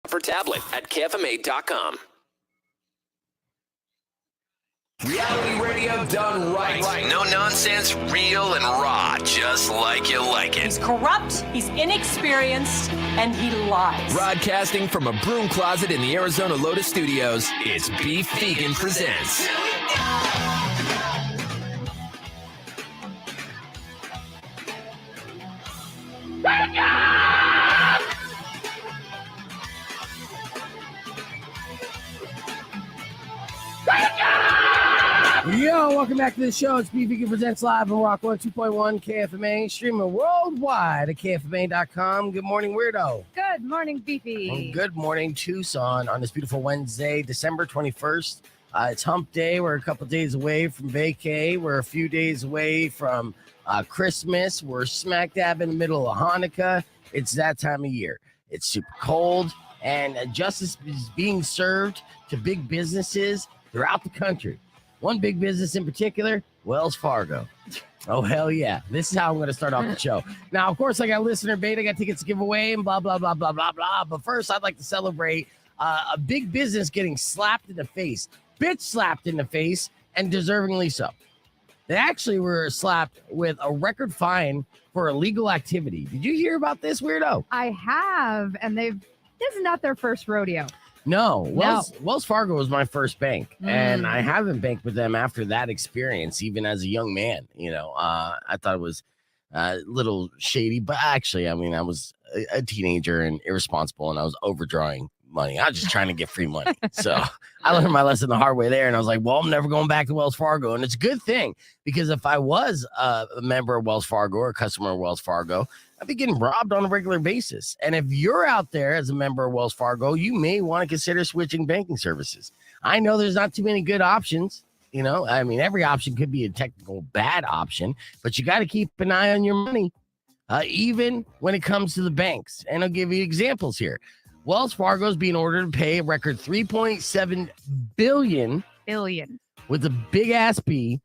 for tablet at KFMA.com. Reality radio done right. No nonsense, real and raw, just like you like it. He's corrupt, he's inexperienced, and he lies. Broadcasting from a broom closet in the Arizona Lotus Studios, it's Beef Vegan Presents. Yo, welcome back to the show. It's Beef Vegan Presents live on Rock 102.1 KFMA, streaming worldwide at KFMA.com. Good morning, Weirdo. Good morning, Beefy. And good morning, Tucson, on this beautiful Wednesday, December 21st. It's hump day. We're a couple days away from vacay. We're a few days away from Christmas. We're smack dab in the middle of Hanukkah. It's that time of year. It's super cold, and justice is being served to big businesses throughout the country. One big business in particular, Wells Fargo. Oh, hell yeah. This is how I'm going to start off the show. Now, of course, I got listener bait. I got tickets to give away and blah, blah, blah, blah, blah, blah. But first, I'd like to celebrate a big business getting slapped in the face, bitch slapped in the face, and deservingly so. They actually were slapped with a record fine for illegal activity. Did you hear about this, Weirdo? I have, and this is not their first rodeo. No, Wells Fargo was my first bank, and I haven't banked with them after that experience, even as a young man. You know, I thought it was a little shady, but actually, I mean, I was a teenager and irresponsible, and I was overdrawing money. I was just trying to get free money. So I learned my lesson the hard way there, and I was like, well, I'm never going back to Wells Fargo. And it's a good thing, because if I was a member of Wells Fargo or a customer of Wells Fargo, I'd be getting robbed on a regular basis. And if you're out there as a member of Wells Fargo, you may want to consider switching banking services. I know there's not too many good options. You know, I mean, every option could be a technical bad option, but you got to keep an eye on your money, even when it comes to the banks. And I'll give you examples here. Wells Fargo is being ordered to pay a record $3.7 billion with a big ass B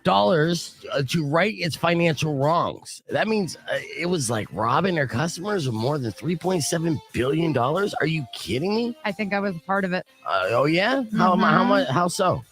dollars to right its financial wrongs. That means it was like robbing their customers of more than $3.7 billion. Are you kidding me? I think I was a part of it. Oh yeah? How much? How so?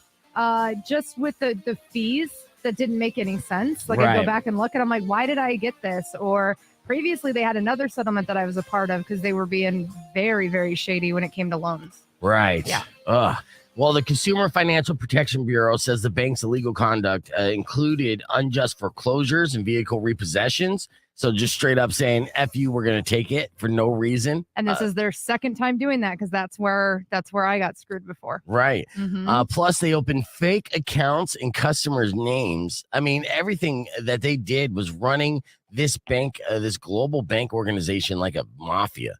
Just with the fees that didn't make any sense. Like Right. I go back and look and I'm like, why did I get this? Or previously they had another settlement that I was a part of because they were being very, very shady when it came to loans. Right. Yeah. Ugh. Well, the Consumer Financial Protection Bureau says the bank's illegal conduct included unjust foreclosures and vehicle repossessions. So just straight up saying, F you, we're going to take it for no reason. And this is their second time doing that because that's where I got screwed before. Right. Mhm. Plus, they opened fake accounts in customers' names. I mean, everything that they did was running this bank, this global bank organization like a mafia,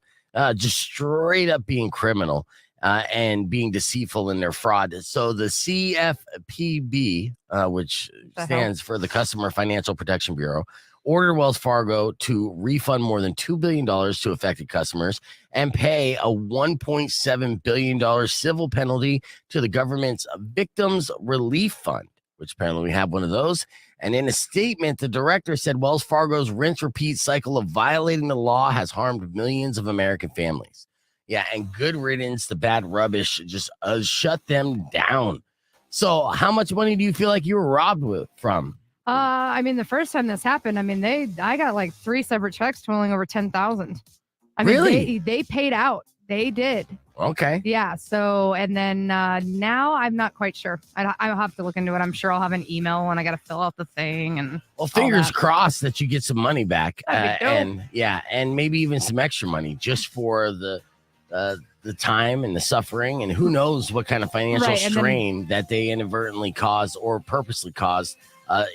just straight up being criminal. And being deceitful in their fraud. So the CFPB, which stands for the Customer Financial Protection Bureau, ordered Wells Fargo to refund more than $2 billion to affected customers and pay a $1.7 billion civil penalty to the government's Victims Relief Fund, which apparently we have one of those. And in a statement, the director said Wells Fargo's rinse-repeat cycle of violating the law has harmed millions of American families. Yeah, and good riddance, the bad rubbish, just shut them down. So how much money do you feel like you were robbed from? I mean, the first time this happened, I mean, I got like 3 separate checks totaling over $10,000. I mean, Really? they paid out. They did. Okay. Yeah. So, and then now I'm not quite sure. I'll have to look into it. I'm sure I'll have an email and I got to fill out the thing. And Well, fingers crossed that you get some money back. That'd be dope. And maybe even some extra money just for the time and the suffering, and who knows what kind of financial Right, and then- strain that they inadvertently caused or purposely caused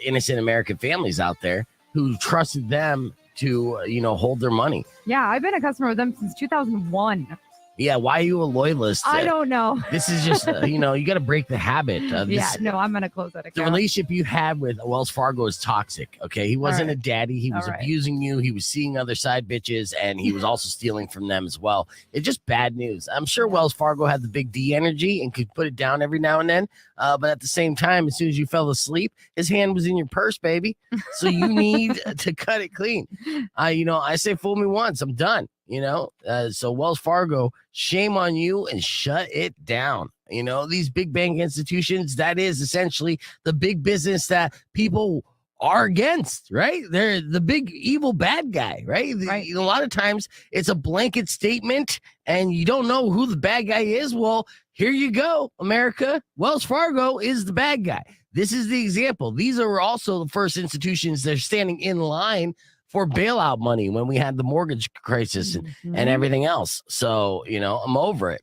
innocent American families out there who trusted them to, hold their money. Yeah, I've been a customer with them since 2001. Yeah, why are you a loyalist? I don't know. This is just, you got to break the habit. I'm going to close that The account. relationship you had with Wells Fargo is toxic, okay? He wasn't right. a daddy. He was All right. abusing you. He was seeing other side bitches, and he was also stealing from them as well. It's just bad news. I'm sure Wells Fargo had the big D energy and could put it down every now and then. But at the same time, as soon as you fell asleep, his hand was in your purse, baby. So you need to cut it clean. I say fool me once, I'm done. So Wells Fargo, shame on you and shut it down. These big bank institutions, that is essentially the big business that people are against, right? They're the big evil bad guy, right? Right. A lot of times it's a blanket statement and you don't know who the bad guy is. Well, here you go, America. Wells Fargo is the bad guy. This is the example. These are also the first institutions that are standing in line for bailout money when we had the mortgage crisis and everything else. So, I'm over it.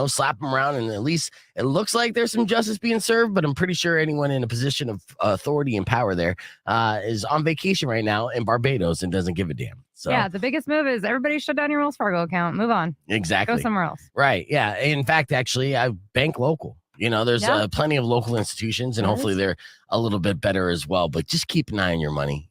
Slap them around, and at least it looks like there's some justice being served, but I'm pretty sure anyone in a position of authority and power there is on vacation right now in Barbados and doesn't give a damn. So yeah, the biggest move is everybody shut down your Wells Fargo account. Move on. Exactly. Go somewhere else. Right. Yeah. In fact, actually, I bank local. There's plenty of local institutions, and hopefully they're a little bit better as well. But just keep an eye on your money.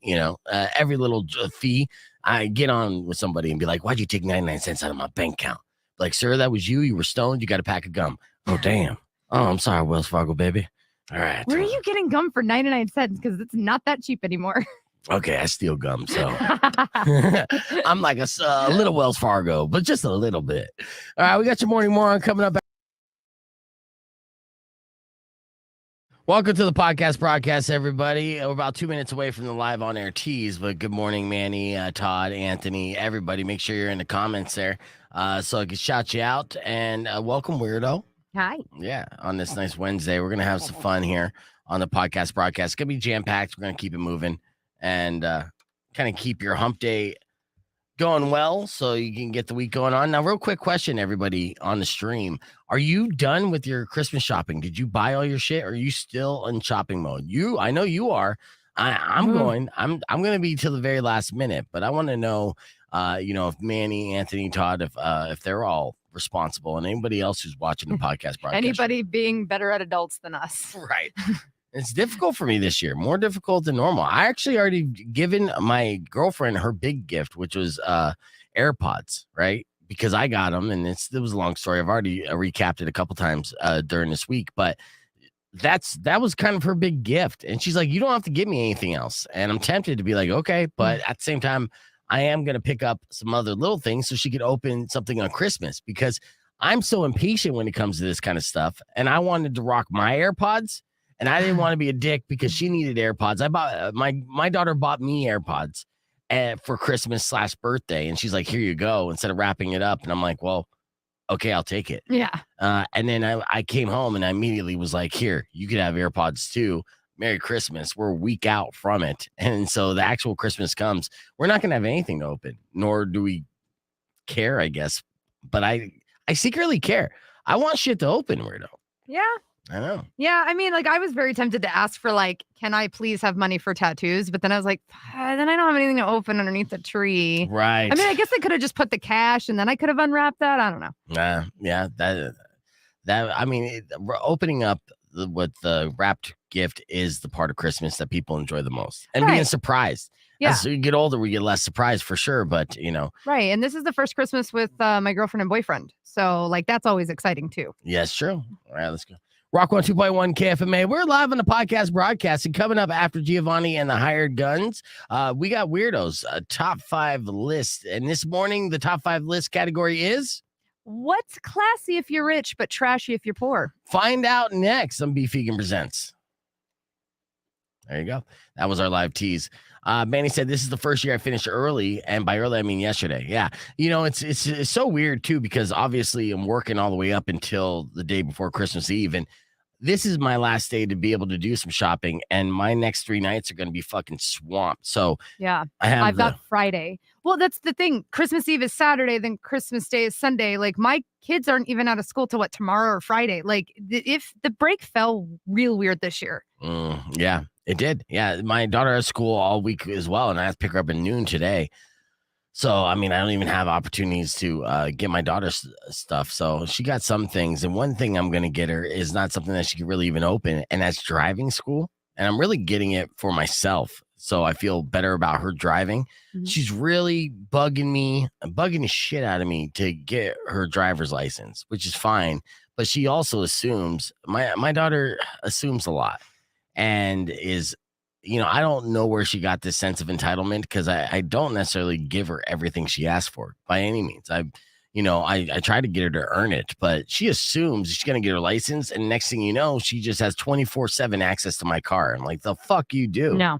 Every little fee, I get on with somebody and be like, "Why'd you take 99 cents out of my bank account?" Like, sir, that was you. You were stoned. You got a pack of gum. Oh, damn. Oh, I'm sorry, Wells Fargo, baby. All right. Where are you getting gum for 99 cents? Because it's not that cheap anymore. Okay, I steal gum, so I'm like a little Wells Fargo, but just a little bit. All right, we got your morning moron coming up. Welcome to the podcast broadcast, everybody. We're about 2 minutes away from the live on-air tease, but good morning, Manny, Todd, Anthony, everybody. Make sure you're in the comments there so I can shout you out. And welcome, Weirdo. Hi. Yeah, on this nice Wednesday. We're going to have some fun here on the podcast broadcast. It's going to be jam-packed. We're going to keep it moving and kind of keep your hump day going well so you can get the week going on. Now, real quick question, everybody on the stream. Are you done with your Christmas shopping? Did you buy all your shit? Or are you still in shopping mode? I know you are. I'm going to be till the very last minute, but I want to know, if Manny, Anthony, Todd, if they're all responsible, and anybody else who's watching the podcast broadcast. Anybody being better at adults than us. Right. It's difficult for me this year, more difficult than normal. I actually already given my girlfriend her big gift, which was AirPods, right? Because I got them, and it was a long story. I've already recapped it a couple times during this week, but that was kind of her big gift. And she's like, you don't have to give me anything else. And I'm tempted to be like, okay, but at the same time, I am going to pick up some other little things so she could open something on Christmas, because I'm so impatient when it comes to this kind of stuff. And I wanted to rock my AirPods. And I didn't want to be a dick because she needed AirPods. I bought my daughter bought me AirPods for Christmas / birthday. And she's like, here you go, instead of wrapping it up. And I'm like, well, okay, I'll take it. Yeah. And then I came home and I immediately was like, here, you could have AirPods too. Merry Christmas. We're a week out from it. And so the actual Christmas comes. We're not going to have anything to open, nor do we care, I guess. But I secretly care. I want shit to open, Weirdo. Yeah. I know. Yeah, I mean, I was very tempted to ask for can I please have money for tattoos? But then I was like, then I don't have anything to open underneath the tree. Right. I mean, I guess I could have just put the cash and then I could have unwrapped that. I don't know. Yeah. Opening up with the wrapped gift is the part of Christmas that people enjoy the most, and being surprised. Yeah. As we get older, we get less surprised for sure. But right. And this is the first Christmas with my girlfriend and boyfriend, so that's always exciting too. Yes, true. All right, let's go. Rock 102.1 KFMA. We're live on the podcast broadcasting. Coming up after Giovanni and the Hired Guns, we got Weirdos, a top 5 list. And this morning, the top 5 list category is what's classy if you're rich, but trashy if you're poor? Find out next on Beef Vegan Presents. There you go. That was our live tease. Manny said, this is the first year I finished early. And by early, I mean yesterday. Yeah. It's so weird, too, because obviously I'm working all the way up until the day before Christmas Eve. And this is my last day to be able to do some shopping. And my next 3 nights are going to be fucking swamped. So yeah, I've got Friday. Well, that's the thing. Christmas Eve is Saturday, then Christmas Day is Sunday. My kids aren't even out of school till tomorrow or Friday. If the break fell real weird this year. Yeah. It did. Yeah. My daughter has school all week as well, and I have to pick her up at noon today. So, I mean, I don't even have opportunities to get my daughter's stuff. So she got some things. And one thing I'm going to get her is not something that she can really even open, and that's driving school. And I'm really getting it for myself, so I feel better about her driving. Mm-hmm. She's really bugging the shit out of me to get her driver's license, which is fine. But she also assumes, my daughter assumes a lot. And is, I don't know where she got this sense of entitlement because I don't necessarily give her everything she asked for by any means. I try to get her to earn it, but she assumes she's going to get her license. And next thing you know, she just has 24/7 access to my car. I'm like, the fuck you do? No.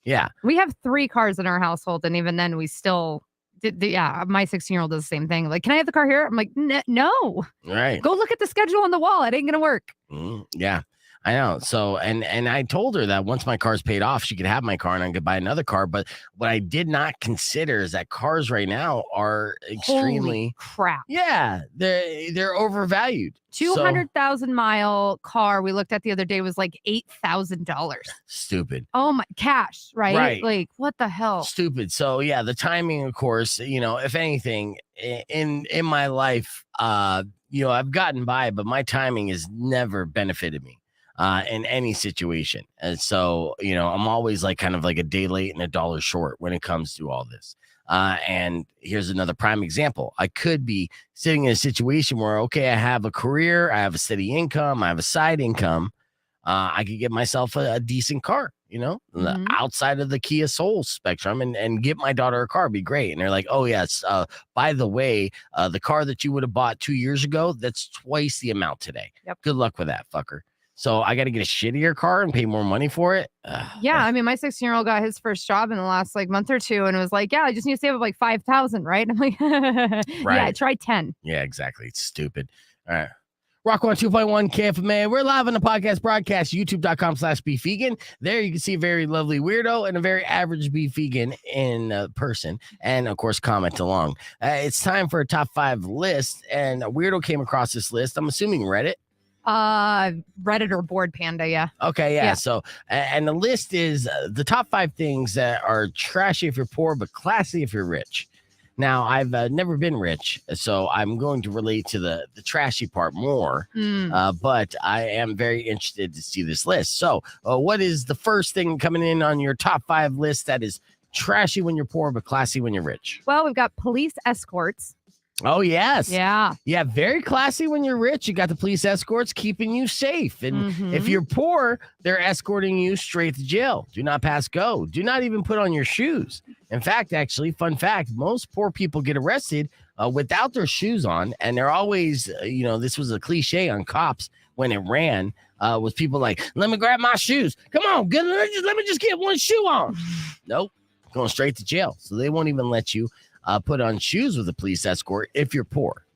Yeah. We have 3 cars in our household. And even then we still my 16-year-old does the same thing. Like, can I have the car here? I'm like, no. Right. Go look at the schedule on the wall. It ain't going to work. Yeah. I know. So, and I told her that once my car's paid off, she could have my car and I could buy another car. But what I did not consider is that cars right now are extremely Holy crap. Yeah, they're overvalued. 200,000 mile car we looked at the other day was like $8,000. Stupid. Oh my cash, right? Right. Like what the hell? Stupid. So yeah, the timing, of course, if anything in my life, I've gotten by, but my timing has never benefited me. In any situation. And so, I'm always like kind of like a day late and a dollar short when it comes to all this. And here's another prime example. I could be sitting in a situation where, okay, I have a career, I have a steady income, I have a side income. I could get myself a decent car, outside of the Kia Soul spectrum and get my daughter a car, be great. And they're like, oh yes, by the way, the car that you would have bought 2 years ago, that's twice the amount today. Yep. Good luck with that, fucker. So I got to get a shittier car and pay more money for it. Yeah, I mean, my 16-year-old got his first job in the last month or two, and it was like, yeah, I just need to save up like 5,000, right? I'm like, yeah, try 10. Yeah, exactly. It's stupid. All right. Rock 102.1 KFMA. We're live on the podcast broadcast, youtube.com/beefvegan. There you can see a very lovely weirdo and a very average beef vegan in person. And of course, comment along. It's time for a top 5 list. And a weirdo came across this list. I'm assuming Reddit. Reddit or Board Panda, yeah. Okay, yeah. So, and the list is the top 5 things that are trashy if you're poor, but classy if you're rich. Now, I've never been rich, so I'm going to relate to the trashy part more, but I am very interested to see this list. So, what is the first thing coming in on your top 5 list that is trashy when you're poor, but classy when you're rich? Well, we've got police escorts. Oh, yes. Yeah. Yeah. Very classy when you're rich. You got the police escorts keeping you safe. And if you're poor, they're escorting you straight to jail. Do not pass go. Do not even put on your shoes. In fact, actually, fun fact, most poor people get arrested without their shoes on. And they're always, this was a cliche on cops when it ran, was people like, let me grab my shoes. Come on, let me just get one shoe on. Nope. Going straight to jail. So they won't even let you put on shoes with a police escort if you're poor.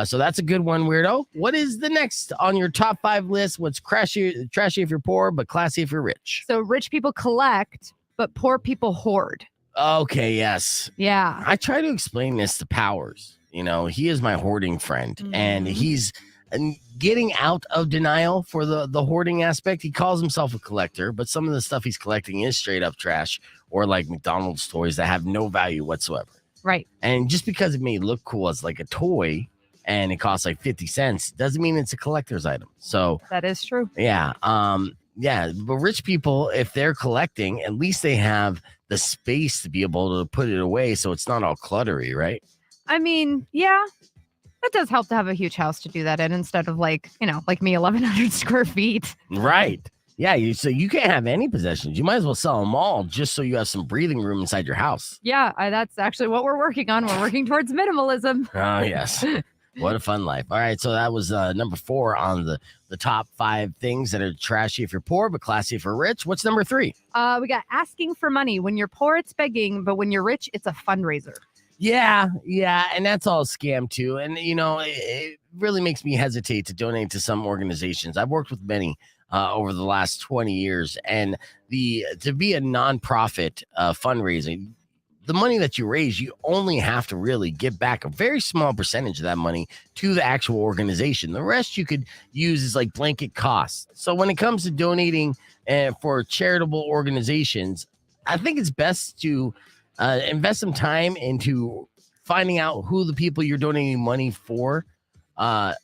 So that's a good one, weirdo. What is the next on your top 5 list? What's trashy if you're poor, but classy if you're rich? So rich people collect, but poor people hoard. Okay, yes. Yeah. I try to explain this to Powers. He is my hoarding friend, and he's getting out of denial for the hoarding aspect. He calls himself a collector, but some of the stuff he's collecting is straight up trash or like McDonald's toys that have no value whatsoever. Right. And just because it may look cool as like a toy and it costs like 50 cents doesn't mean it's a collector's item. So that is true. Yeah. Yeah. But rich people, if they're collecting, at least they have the space to be able to put it away so it's not all cluttery, right? I mean, yeah. That does help to have a huge house to do that in instead of like me, 1,100 square feet. Right. Yeah, so you can't have any possessions. You might as well sell them all just so you have some breathing room inside your house. Yeah, that's actually what we're working on. We're working towards minimalism. Oh, yes. What a fun life. All right, so that was number 4 on the top 5 things that are trashy if you're poor, but classy if you're rich. What's number 3? We got asking for money. When you're poor, it's begging, but when you're rich, it's a fundraiser. Yeah, and that's all a scam too. And, it really makes me hesitate to donate to some organizations. I've worked with many over the last 20 years, and to be a nonprofit fundraising, the money that you raise, you only have to really give back a very small percentage of that money to the actual organization. The rest you could use as like blanket costs. So when it comes to donating for charitable organizations, I think it's best to invest some time into finding out who the people you're donating money for are,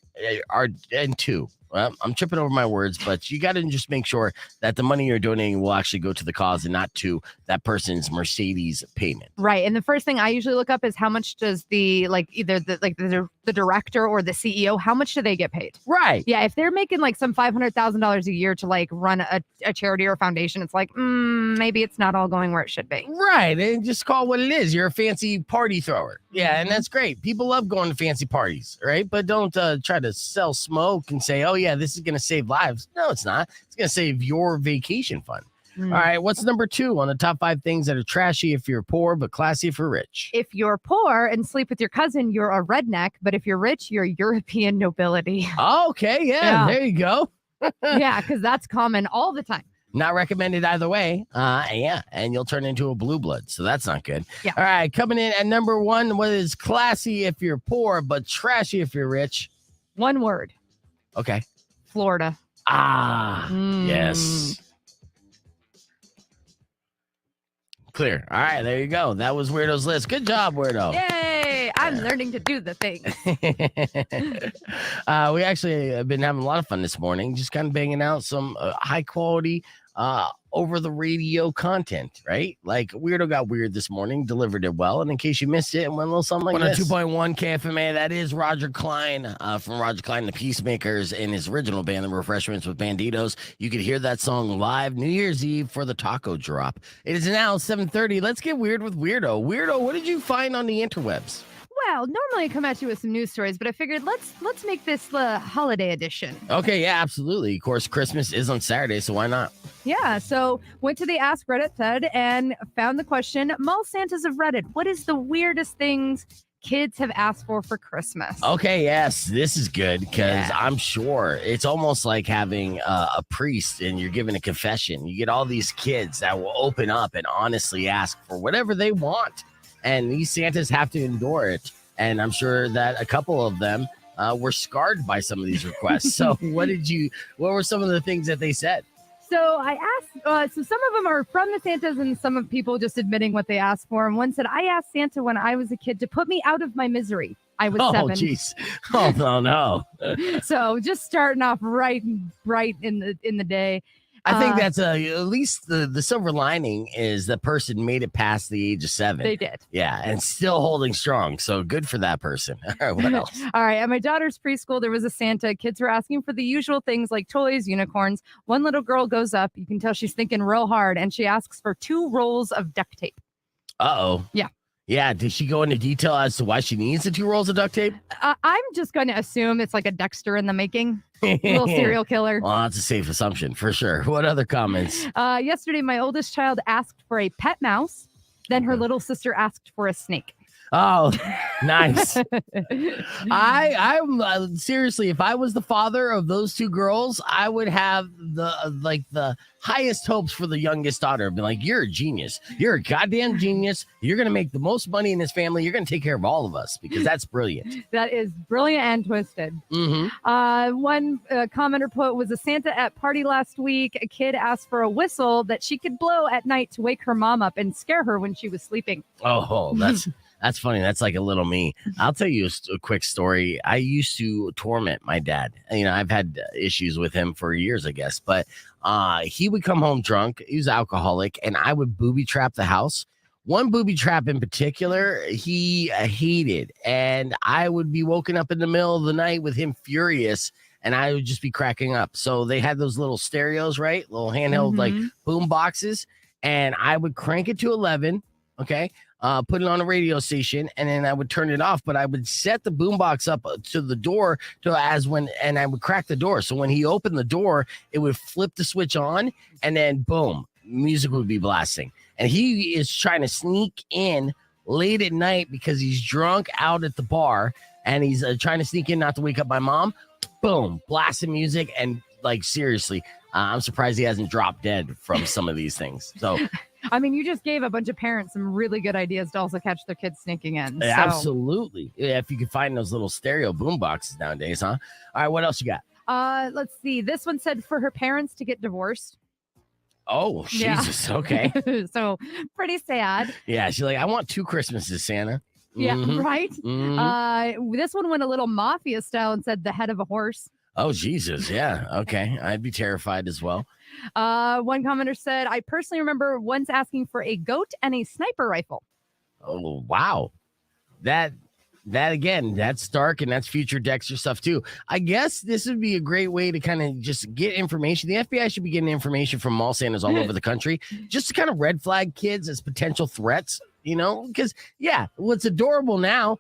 and to Well, I'm tripping over my words, but you got to just make sure that the money you're donating will actually go to the cause and not to that person's Mercedes payment. Right. And the first thing I usually look up is how much does the either the director or the CEO, how much do they get paid? Right. Yeah. If they're making like some $500,000 a year to like run a charity or a foundation, it's like maybe it's not all going where it should be. Right. And just call it what it is. You're a fancy party thrower. Yeah. And that's great. People love going to fancy parties. Right. But don't try to sell smoke and say, oh, yeah, this is going to save lives. No, it's not. It's going to save your vacation fund. All right. What's number 2 on the top 5 things that are trashy if you're poor, but classy if you're rich? If you're poor and sleep with your cousin, you're a redneck. But if you're rich, you're European nobility. Okay. Yeah. There you go. Yeah. Because that's common all the time. Not recommended either way. Yeah. And you'll turn into a blue blood. So that's not good. Yeah. All right. Coming in at number 1, what is classy if you're poor, but trashy if you're rich? One word. Okay. Florida. Yes. Clear. All right, there you go. That was Weirdo's list. Good job, Weirdo. Yay! I'm learning to do the thing. We actually have been having a lot of fun this morning, just kind of banging out some high quality over the radio content, right? Like Weirdo got weird this morning, delivered it well. And in case you missed it, and went a little something like this. 2.1 KFMA, that is Roger Klein from Roger Klein and the Peacemakers in his original band, The Refreshments with Banditos. You could hear that song live New Year's Eve for the taco drop. It is now 7:30. Let's get weird with Weirdo. Weirdo, what did you find on the interwebs? Well, normally I come at you with some news stories, but I figured let's make this the holiday edition. Okay, yeah, absolutely. Of course, Christmas is on Saturday, so why not? Yeah, so went to the Ask Reddit thread and found the question, Mall Santas of Reddit, what is the weirdest things kids have asked for Christmas? Okay, yes, this is good because I'm sure it's almost like having a priest and you're giving a confession. You get all these kids that will open up and honestly ask for whatever they want. And these Santas have to endure it. And I'm sure that a couple of them were scarred by some of these requests. So what were some of the things that they said? So I asked, so some of them are from the Santas and some of people just admitting what they asked for. And one said, I asked Santa when I was a kid to put me out of my misery. I was 7. Oh, jeez. Oh, no. So just starting off right in the day. I think that's at least the silver lining is the person made it past the age of 7. They did. Yeah, and still holding strong. So good for that person. All right, what else? All right. At my daughter's preschool, there was a Santa. Kids were asking for the usual things like toys, unicorns. One little girl goes up. You can tell she's thinking real hard, and she asks for 2 rolls of duct tape. Uh-oh. Yeah. Yeah, did she go into detail as to why she needs the 2 rolls of duct tape? I'm just going to assume it's like a Dexter in the making. Little serial killer. Well, that's a safe assumption for sure. What other comments? Yesterday, my oldest child asked for a pet mouse. Then her little sister asked for a snake. Oh, nice. I'm seriously, if I was the father of those 2 girls, I would have the highest hopes for the youngest daughter. Be like, you're a genius. You're a goddamn genius. You're going to make the most money in this family. You're going to take care of all of us because that's brilliant. That is brilliant and twisted. Mm-hmm. One commenter put, was a Santa at party last week. A kid asked for a whistle that she could blow at night to wake her mom up and scare her when she was sleeping. Oh, that's funny. That's like a little me. I'll tell you a quick story. I used to torment my dad. You know, I've had issues with him for years, I guess. But he would come home drunk. He was alcoholic, and I would booby trap the house. One booby trap in particular, he hated. And I would be woken up in the middle of the night with him furious, and I would just be cracking up. So they had those little stereos, right? Little handheld like boom boxes. And I would crank it to 11. Okay. Put it on a radio station, and then I would turn it off, but I would set the boombox up to the door and I would crack the door. So when he opened the door, it would flip the switch on, and then boom, music would be blasting. And he is trying to sneak in late at night because he's drunk out at the bar, and he's trying to sneak in not to wake up my mom. Boom, blasting music. And like, seriously, I'm surprised he hasn't dropped dead from some of these things. So I mean, you just gave a bunch of parents some really good ideas to also catch their kids sneaking in. So. Absolutely. Yeah, if you can find those little stereo boom boxes nowadays, huh? All right, what else you got? Let's see. This one said for her parents to get divorced. Oh, Jesus. Yeah. Okay. So pretty sad. Yeah, she's like, I want 2 Christmases, Santa. Yeah, right? Mm-hmm. This one went a little mafia style and said the head of a horse. Oh, Jesus. Yeah. Okay. I'd be terrified as well. One commenter said, I personally remember once asking for a goat and a sniper rifle. Oh, wow. That again, that's dark and that's future Dexter stuff too. I guess this would be a great way to kind of just get information. The FBI should be getting information from mall Santas all over the country, just to kind of red flag kids as potential threats. Because what's adorable now,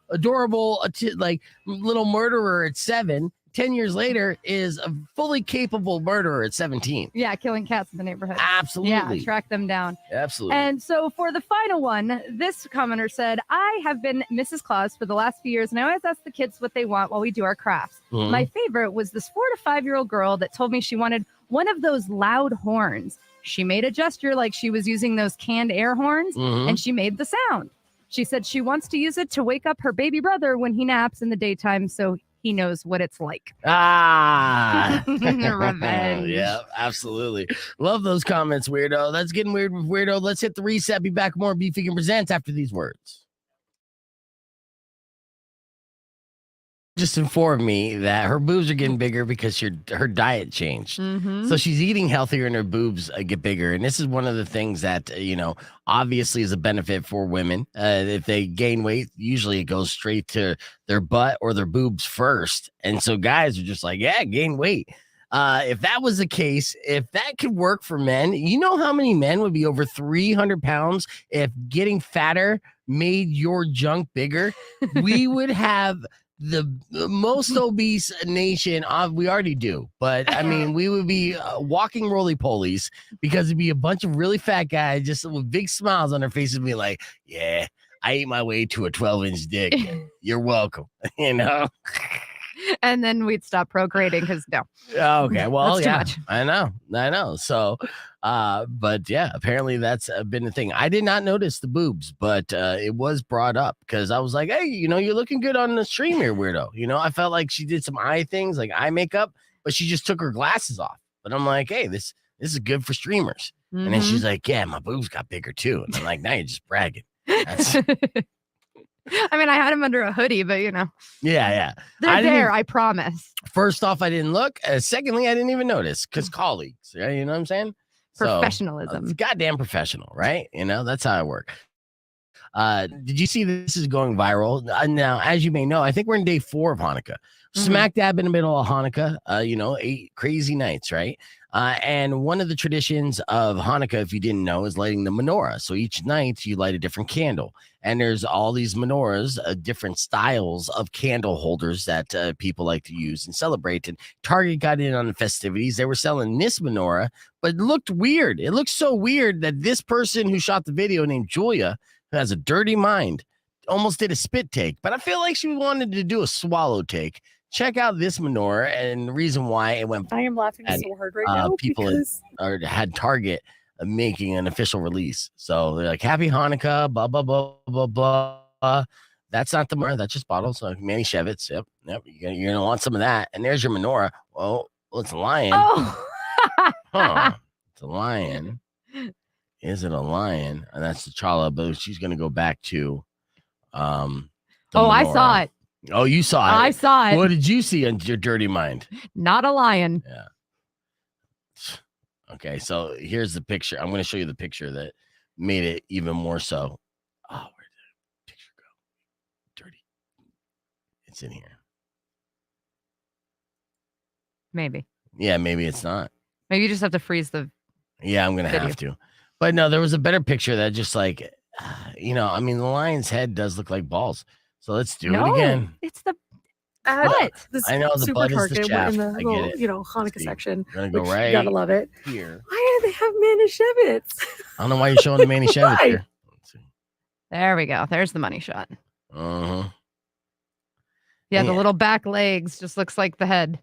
like little murderer at 7, 10 years later is a fully capable murderer at 17. Yeah, killing cats in the neighborhood. Absolutely. Yeah, track them down. Absolutely. And so for the final one, this commenter said, I have been Mrs. Claus for the last few years, and I always ask the kids what they want while we do our crafts. Mhm. My favorite was this 4 to 5-year-old girl that told me she wanted one of those loud horns. She made a gesture like she was using those canned air horns, Mhm. and she made the sound. She said she wants to use it to wake up her baby brother when he naps in the daytime so he knows what it's like. Ah, Revenge. Yeah, absolutely. Love those comments, weirdo. That's getting weird with weirdo. Let's hit the reset. Be back with more Beef Vegan Presents after these words. Just informed me that her boobs are getting bigger because her diet changed. Mhm. So she's eating healthier and her boobs get bigger. And this is one of the things that, obviously is a benefit for women. If they gain weight, usually it goes straight to their butt or their boobs first. And so guys are just like, yeah, gain weight. If that was the case, if that could work for men, you know how many men would be over 300 pounds if getting fatter made your junk bigger? We would have the most obese nation. We already do, but I mean, we would be walking roly-polies because it'd be a bunch of really fat guys just with big smiles on their faces, be like, yeah, I ate my way to a 12-inch dick. You're welcome. And then we'd stop procreating because no. Okay, well, That's too yeah, much. I know. So, but yeah, apparently that's been a thing. I did not notice the boobs, but it was brought up because I was like, hey, you're looking good on the stream here, weirdo. I felt like she did some eye things, like eye makeup, but she just took her glasses off. But I'm like, hey, this is good for streamers. And then she's like, yeah, my boobs got bigger too. And I'm like, now you're just bragging. That's, I mean, I had him under a hoodie, but yeah. they're there. I promise. First off, I didn't look. Secondly, I didn't even notice because colleagues, you know what I'm saying? Professionalism. It's goddamn professional, right? That's how I work. Did you see this is going viral? Now, as you may know, I think we're in day 4 of Hanukkah. Smack dab in the middle of Hanukkah, 8 crazy nights, right? And one of the traditions of Hanukkah, if you didn't know, is lighting the menorah. So each night you light a different candle. And there's all these menorahs, different styles of candle holders that people like to use and celebrate. And Target got in on the festivities. They were selling this menorah, but it looked weird. It looked so weird that this person who shot the video named Julia, who has a dirty mind, almost did a spit take. But I feel like she wanted to do a swallow take. Check out this menorah, and the reason why it went. I am laughing so hard right now people because had Target making an official release. So they're like, "Happy Hanukkah," blah blah blah blah blah. That's not the menorah. That's just bottles. Like Manny Shevitz. Yep. You're gonna want some of that. And there's your menorah. Well, it's a lion. Oh, It's a lion. Is it a lion? And that's T'Challa, but she's gonna go back to. I saw it. Oh, you saw it. I saw it. What did you see on your dirty mind? Not a lion. Yeah. Okay, so here's the picture. I'm going to show you the picture that made it even more so. Oh, where did the picture go? Dirty. It's in here. Maybe. Yeah, maybe it's not. Maybe you just have to freeze the. Yeah, I'm going to video. have to. But no, there was a better picture that just like, the lion's head does look like balls. So let's do it again. It's the at butt. I know the Super butt is the Target shaft. in the I little, get it. Hanukkah See, section. We're going to go Which right you gotta love it. here. Why do they have Manischewitz? I don't know why you're showing the Manny Shevitz Why? here. Let's see. There we go. There's the money shot. Uh-huh. Yeah, Yeah. the little back legs just looks like the head.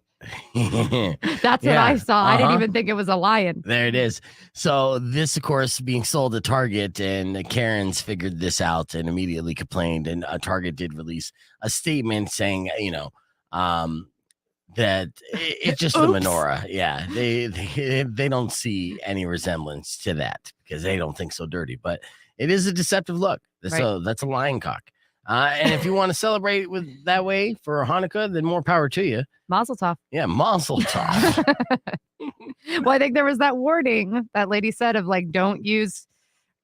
That's what Yeah, I saw. I didn't uh-huh. even think it was a lion. There it is. So this, of course, being sold at Target, and Karen's figured this out and immediately complained. And Target did release a statement saying, that it's just the Oops. menorah. Yeah, they don't see any resemblance to that because they don't think so dirty. But it is a deceptive look. So Right. that's a lion cock. And if you want to celebrate with that way for Hanukkah, then more power to you. Mazel tov. Yeah, Mazel tov. Well, I think there was that warning that lady said of like, don't use,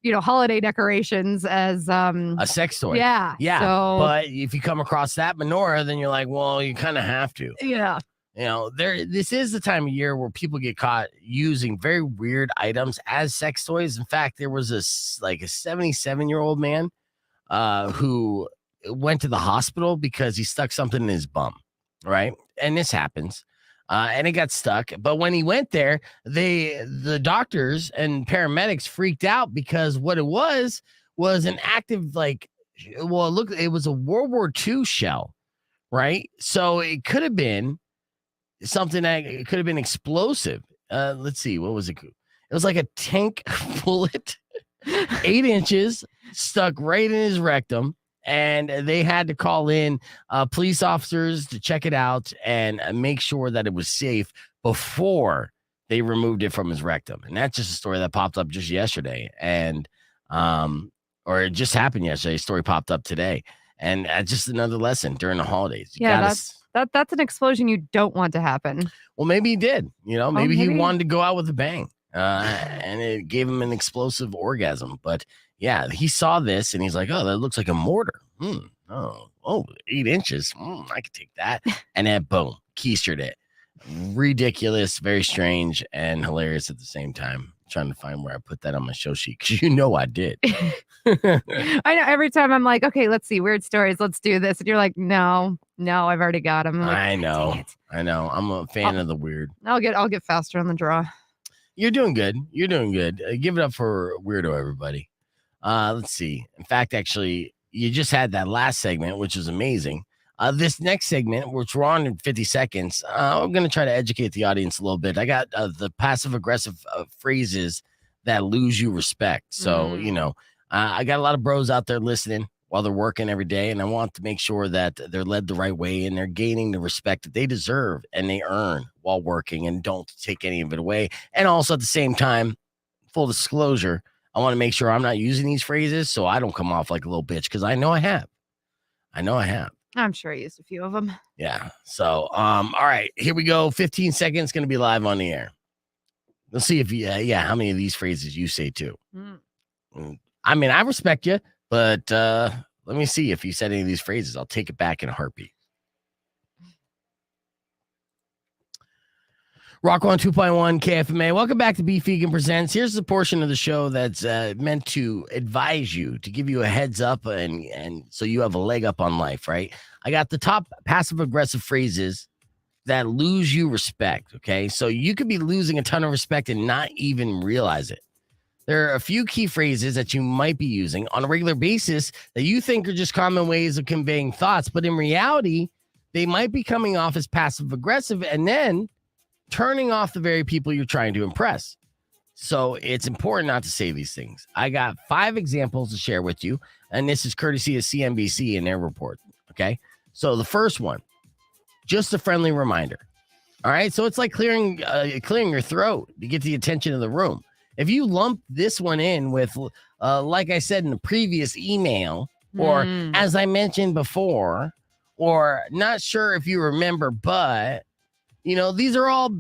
holiday decorations as A sex toy. Yeah. Yeah. So, But if you come across that menorah, then you're like, well, you kind of have to. yeah. This is the time of year where people get caught using very weird items as sex toys. In fact, there was a 77-year-old man who went to the hospital because he stuck something in his bum, right? And this happens. And it got stuck. But when he went there, the doctors and paramedics freaked out because what it was an active, it was a World War II shell, right? So it could have been something that it could have been explosive. Let's see, what was it? It was like a tank bullet, 8 inches, stuck right in his rectum, and they had to call in police officers to check it out and make sure that it was safe before they removed it from his rectum. And that's just a story that popped up just yesterday, and or it just happened yesterday. A story popped up today, and just another lesson during the holidays. That's an explosion you don't want to happen. Well, maybe he did. Maybe he maybe. wanted to go out with a bang, and it gave him an explosive orgasm. But yeah, he saw this and he's like, "Oh, that looks like a mortar. 8 inches. I could take that." And then boom, keistered it. Ridiculous, very strange, and hilarious at the same time. Trying to find where I put that on my show sheet because I did. I know every time I'm like, okay, let's see, weird stories, let's do this. And you're like, no, I've already got them. Like, I know. dang it. I know. I'm a fan of the weird. I'll get faster on the draw. You're doing good. Give it up for Weirdo, everybody. Let's see. In fact, actually, you just had that last segment, which is amazing. This next segment, which we're on in 50 seconds, I'm going to try to educate the audience a little bit. I got the passive-aggressive phrases that lose you respect. So, I got a lot of bros out there listening while they're working every day, and I want to make sure that they're led the right way and they're gaining the respect that they deserve and they earn while working, and don't take any of it away. And also at the same time, full disclosure, I want to make sure I'm not using these phrases so I don't come off like a little bitch, because I know I have. I'm sure I used a few of them. Yeah. So, all right, here we go. 15 seconds, going to be live on the air. Let's see if how many of these phrases you say too. I mean, I respect you, but let me see if you said any of these phrases. I'll take it back in a heartbeat. Rock 102.1 KFMA. Welcome back to Beef Vegan Presents. Here's the portion of the show that's meant to advise you, to give you a heads up, and so you have a leg up on life, right? I got the top passive-aggressive phrases that lose you respect, okay? So you could be losing a ton of respect and not even realize it. There are a few key phrases that you might be using on a regular basis that you think are just common ways of conveying thoughts, but in reality, they might be coming off as passive-aggressive and then turning off the very people you're trying to impress. So it's important not to say these things. I got 5 examples to share with you, and this is courtesy of CNBC in their report, okay? So the first one, just a friendly reminder. All right, so it's like clearing your throat to get the attention of the room. If you lump this one in with, like I said in the previous email, or as I mentioned before, or not sure if you remember, but these are all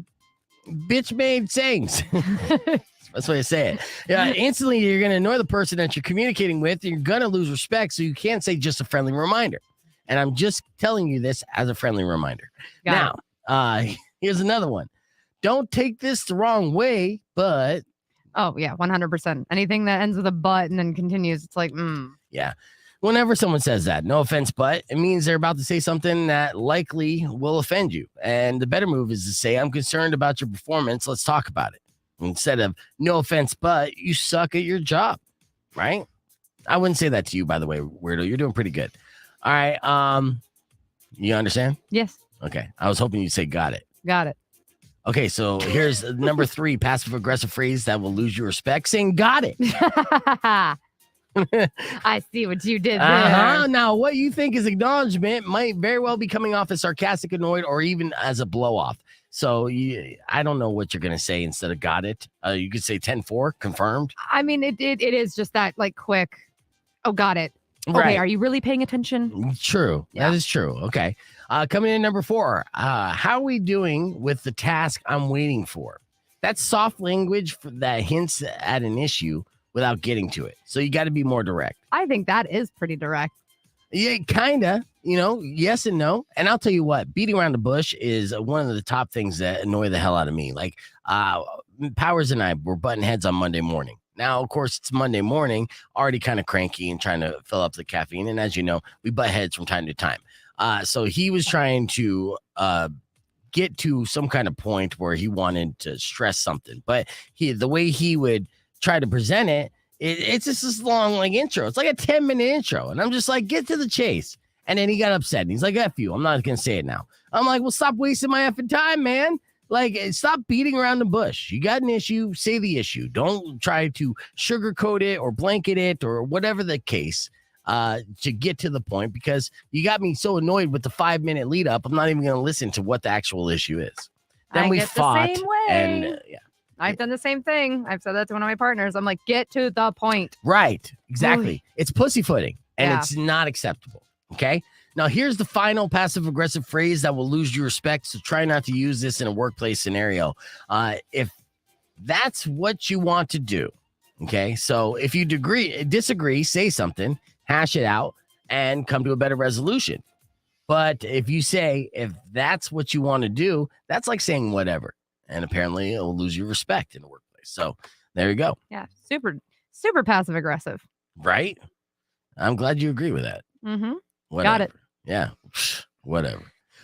bitch-made sayings. That's what I say it. Yeah, instantly you're going to annoy the person that you're communicating with. And you're going to lose respect, so you can't say just a friendly reminder. And I'm just telling you this as a friendly reminder. Now, here's another one. Don't take this the wrong way, but... Oh, yeah, 100%. Anything that ends with a but and then continues, it's like, Yeah. Whenever someone says that, no offense, but it means they're about to say something that likely will offend you. And the better move is to say, I'm concerned about your performance. Let's talk about it. Instead of, no offense, but you suck at your job, right? I wouldn't say that to you, by the way, Weirdo. You're doing pretty good. All right. You understand? Yes. Okay. I was hoping you'd say got it. Got it. Okay. So here's number 3 passive-aggressive phrase that will lose your respect, saying got it. I see what you did there. Now, what you think is acknowledgement might very well be coming off as sarcastic, annoyed, or even as a blow-off. So I don't know what you're going to say instead of got it. You could say 10-4, confirmed. I mean, it is just that, like, quick. Oh, got it. Okay, Right. are you really paying attention? True. Yeah. That is true. Okay. Coming in number 4. How are we doing with the task I'm waiting for? That's soft language that hints at an issue without getting to it. So you got to be more direct. I think that is pretty direct. Yeah, kind of. Yes and no. And I'll tell you what, beating around the bush is one of the top things that annoy the hell out of me. Like, Powers and I were butting heads on Monday morning. Now, of course, it's Monday morning, already kind of cranky and trying to fill up the caffeine. And as you know, we butt heads from time to time. So he was trying to get to some kind of point where he wanted to stress something. But the way he would try to present it, it's just this long like intro. It's like a 10-minute intro. And I'm just like, get to the chase. And then he got upset. And he's like, F you. I'm not going to say it now. I'm like, well, stop wasting my effing time, man. Like, stop beating around the bush. You got an issue, say the issue. Don't try to sugarcoat it or blanket it or whatever the case to get to the point, because you got me so annoyed with the 5-minute lead up. I'm not even going to listen to what the actual issue is. Then we fought. The same way. And I've done the same thing. I've said that to one of my partners. I'm like, get to the point. Right. Exactly. It's pussyfooting and Yeah. it's not acceptable. Okay. Now, here's the final passive aggressive phrase that will lose your respect. So try not to use this in a workplace scenario. If that's what you want to do. Okay. So if you disagree, say something, hash it out, and come to a better resolution. But if you say, if that's what you want to do, that's like saying whatever. And apparently it'll lose your respect in the workplace. So there you go. Yeah. Super, super passive aggressive. Right. I'm glad you agree with that. Mm-hmm. Whatever. Got it. Yeah. Whatever.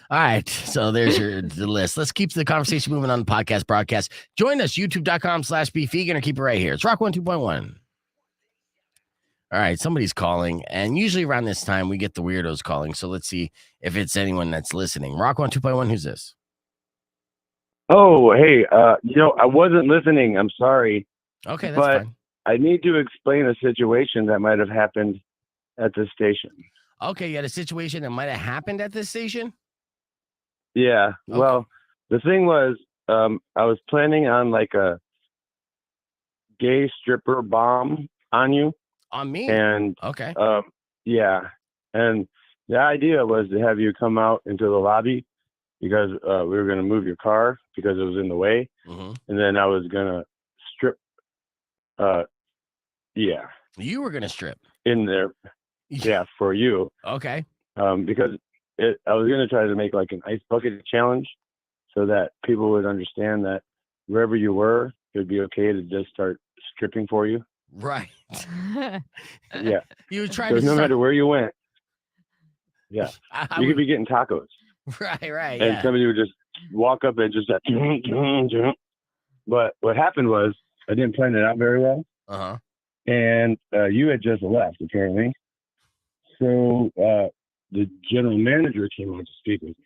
All right. So there's the list. Let's keep the conversation moving on the podcast broadcast. Join us, youtube.com/beefvegan, or keep it right here. It's Rock 102.1. All right. Somebody's calling. And usually around this time, we get the weirdos calling. So let's see if it's anyone that's listening. Rock 102.1. Who's this? Oh, hey, I wasn't listening. I'm sorry. Okay. That's But fine. I need to explain a situation that might have happened at the station. Okay. You had a situation that might have happened at this station? Yeah. Okay. Well, the thing was, I was planning on like a gay stripper bomb on you. On me? And, Okay. yeah. And the idea was to have you come out into the lobby because we were going to move your car because it was in the way. Mm-hmm. And then I was going to strip, yeah, You were going to strip. in there. Yeah, for you. Okay. Because I was going to try to make like an ice bucket challenge so that people would understand that wherever you were, it would be okay to just start stripping for you. Right. Yeah. You were trying So to no start- matter where you went, yeah, I you would- could be getting tacos. Right. And Yeah. somebody would just walk up and just but what happened was I didn't plan it out very well. Uh-huh. And you had just left, apparently. So the general manager came on to speak with me.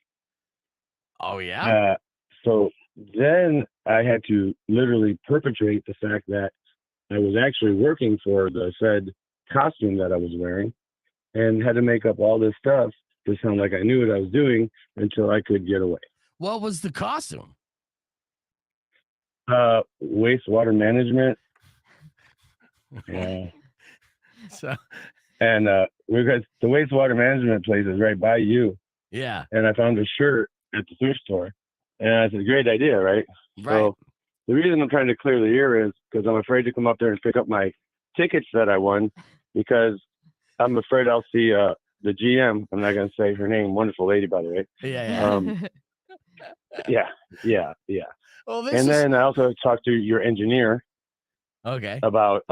Oh, yeah? So then I had to literally perpetrate the fact that I was actually working for the said costume that I was wearing and had to make up all this stuff to sound like I knew what I was doing until I could get away. What was the costume? Wastewater management. Yeah. So, And because the wastewater management place is right by you. yeah. And I found a shirt at the thrift store. And I said, great idea, right? Right. So the reason I'm trying to clear the air is because I'm afraid to come up there and pick up my tickets that I won because I'm afraid I'll see the GM. I'm not going to say her name. Wonderful lady, by the way. Yeah. Yeah. Well, this And is... then I also talked to your engineer Okay. about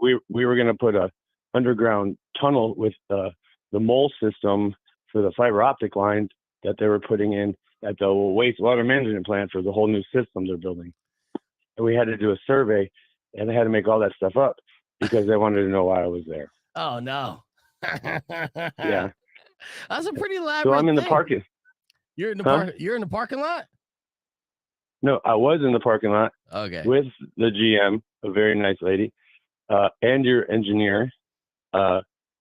we were going to put a underground tunnel with the mole system for the fiber optic line that they were putting in at the wastewater management plant for the whole new system they're building. And we had to do a survey, and they had to make all that stuff up because they wanted to know why I was there. Oh, no. Yeah. That's a pretty elaborate So I'm in the thing. parking. You're in the Huh? You're in the parking lot? No, I was in the parking lot Okay. with the GM, a very nice lady, and your engineer,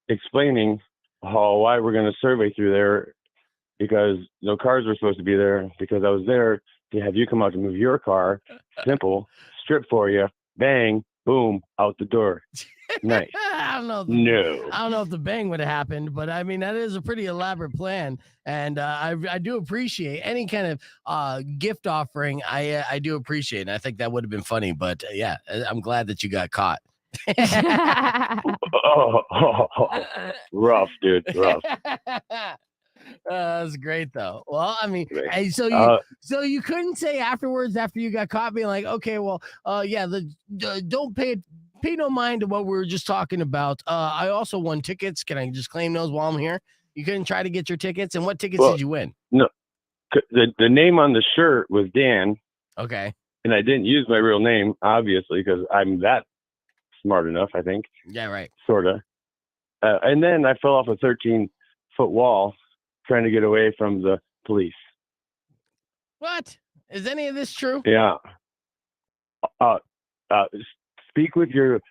explaining why we're going to survey through there because no cars were supposed to be there because I was there to have you come out to move your car. Simple, strip for you, bang, boom, out the door. Nice. I don't know. No. I don't know if the bang would have happened, but I mean that is a pretty elaborate plan, and I do appreciate any kind of gift offering. I do appreciate, and I think that would have been funny. But yeah, I'm glad that you got caught. Rough, dude. Rough. That's great though. Well, I mean, Great. hey, so you couldn't say afterwards after you got caught being like, okay, well, yeah, don't pay no mind to what we were just talking about. I also won tickets. Can I just claim those while I'm here? You couldn't try to get your tickets, and what tickets did you win? No, the name on the shirt was Dan. Okay. And I didn't use my real name, obviously, because I'm that smart enough, I think. Yeah, right. Sort of. And then I fell off a 13-foot wall trying to get away from the police. What? Is any of this true? Yeah. Speak with your,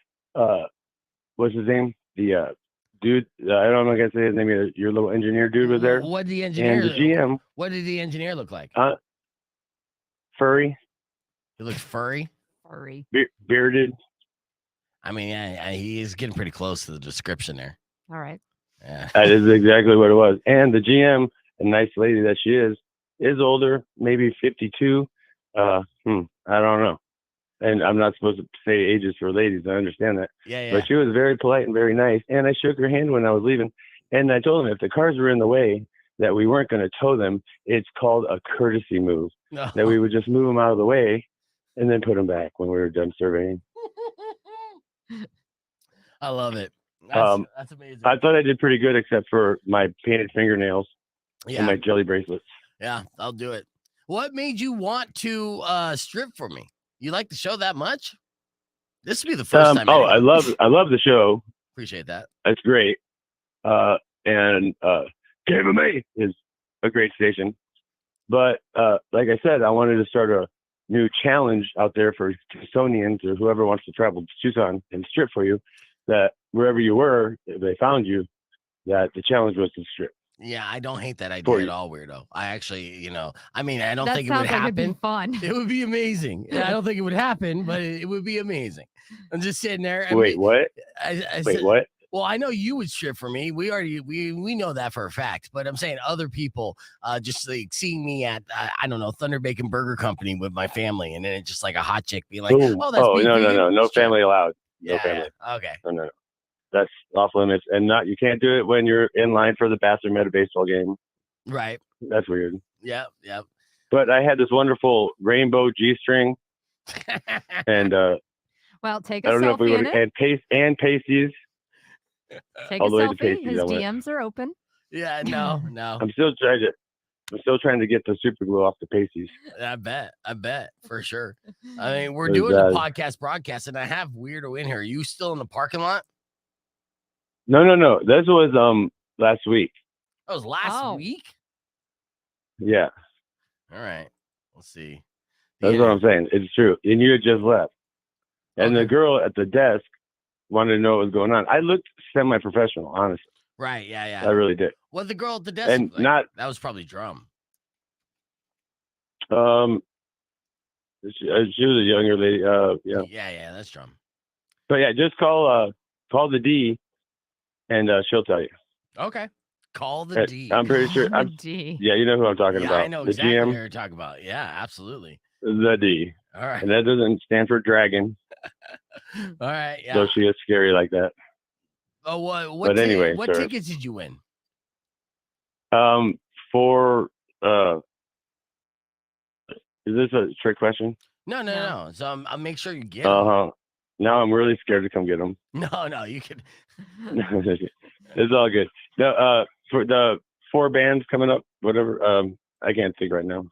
what's his name? The dude, I don't know if I can say his name. Your little engineer dude was there. What did the engineer? And the GM. What did the engineer look like? Furry. He looks furry. Furry. Bearded. I mean, yeah, he is getting pretty close to the description there. All right. Yeah. That is exactly what it was. And the GM, a nice lady that she is older, maybe 52. I don't know. And I'm not supposed to say ages for ladies. I understand that. Yeah. But she was very polite and very nice. And I shook her hand when I was leaving. And I told him if the cars were in the way, that we weren't going to tow them. It's called a courtesy move. No. That we would just move them out of the way and then put them back when we were done surveying. I love it. That's amazing. I thought I did pretty good, except for my painted fingernails and my jelly bracelets. Yeah, I'll do it. What made you want to strip for me? You like the show that much? This would be the first time. I love the show. Appreciate that. That's great. And KMA is a great station. But like I said, I wanted to start a new challenge out there for Tucsonians or whoever wants to travel to Tucson and strip for you, that wherever you were, if they found you, that the challenge was to strip. Yeah, I don't hate that idea at all, Weirdo. I actually, I mean, I don't think it would happen. It'd be fun. It would be amazing. I don't think it would happen, but it would be amazing. I'm just sitting there. Wait, what? What? Well, I know you would strip for me. We know that for a fact. But I'm saying other people, just like seeing me at I don't know, Thunder Bacon Burger Company with my family, and then it's just like a hot chick being like, "Oh, that's no family allowed. Yeah, no family. Okay. No. That's off limits, and you can't do it when you're in line for the bathroom at a baseball game. Right. That's weird. Yeah. But I had this wonderful rainbow G-string, and well, take a I don't know if we selfie would in it. and pasties. Take a all the way to selfie. pasties His I went. DMs are open. Yeah. No. I'm still trying to get the super glue off the pasties. I bet for sure. I mean, we're Really doing the bad. podcast broadcast, and I have Weirdo in here. Are you still in the parking lot? No. This was last week. That was last week. Yeah, All right. Let's see. that's what I'm saying. It's true. And you had just left, and the girl at the desk wanted to know what was going on. I looked semi-professional, honestly. Right. Yeah. I really did. What the girl at the desk? And look like? not That was probably Drum. she was a younger lady. Yeah. Yeah. That's Drum. But yeah, just call the D, and she'll tell you. Okay. Call the D. I'm pretty sure. D. Yeah, you know who I'm talking about. I know the exactly GM, what you're talking about. Yeah, absolutely. the D, All right. and that doesn't stand for dragon. All right. Yeah. So she is scary like that. Oh, what? But anyway, what sir. tickets did you win? For is this a trick question? No. So I'll make sure you get. Now I'm really scared to come get them. No, you could. It's all good. No, for the 4 bands coming up, whatever. I can't think right now.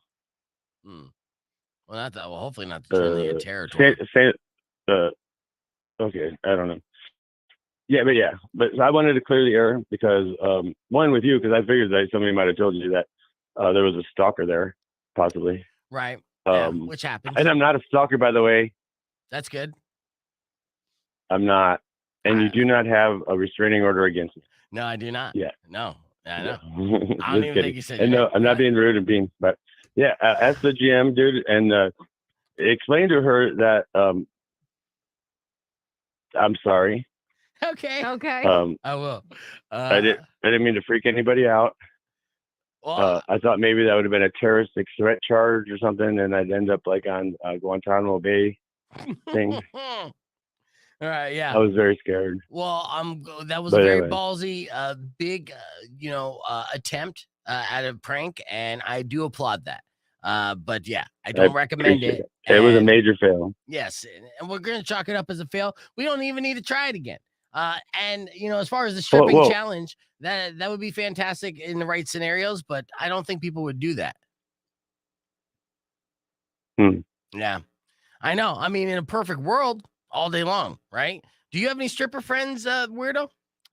Well, not that. Well, hopefully not the Trinity of territory. Okay, I don't know. Yeah, but I wanted to clear the air because one with you, because I figured that somebody might have told you that there was a stalker there, possibly. Right. Which happens. And I'm not a stalker, by the way. That's good. I'm not. And you do not have a restraining order against me. No, I do not. Yeah. No, I know. Just I don't even kidding. think you said. And no, I'm not being rude and being, but yeah, ask the GM dude and explain to her that I'm sorry. Okay. Okay. I will. I didn't mean to freak anybody out. Well, I thought maybe that would have been a terroristic threat charge or something, and I'd end up like on Guantanamo Bay thing. all right. Yeah. I was very scared. Well, that was But a very anyway. ballsy, big, attempt at a prank, and I do applaud that. But yeah, I don't recommend appreciate it. It was a and- major fail. Yes, and we're gonna chalk it up as a fail. We don't even need to try it again. And as far as the stripping whoa. challenge, that would be fantastic in the right scenarios, but I don't think people would do that. Yeah, I know. I mean, in a perfect world, all day long, right? Do you have any stripper friends, weirdo?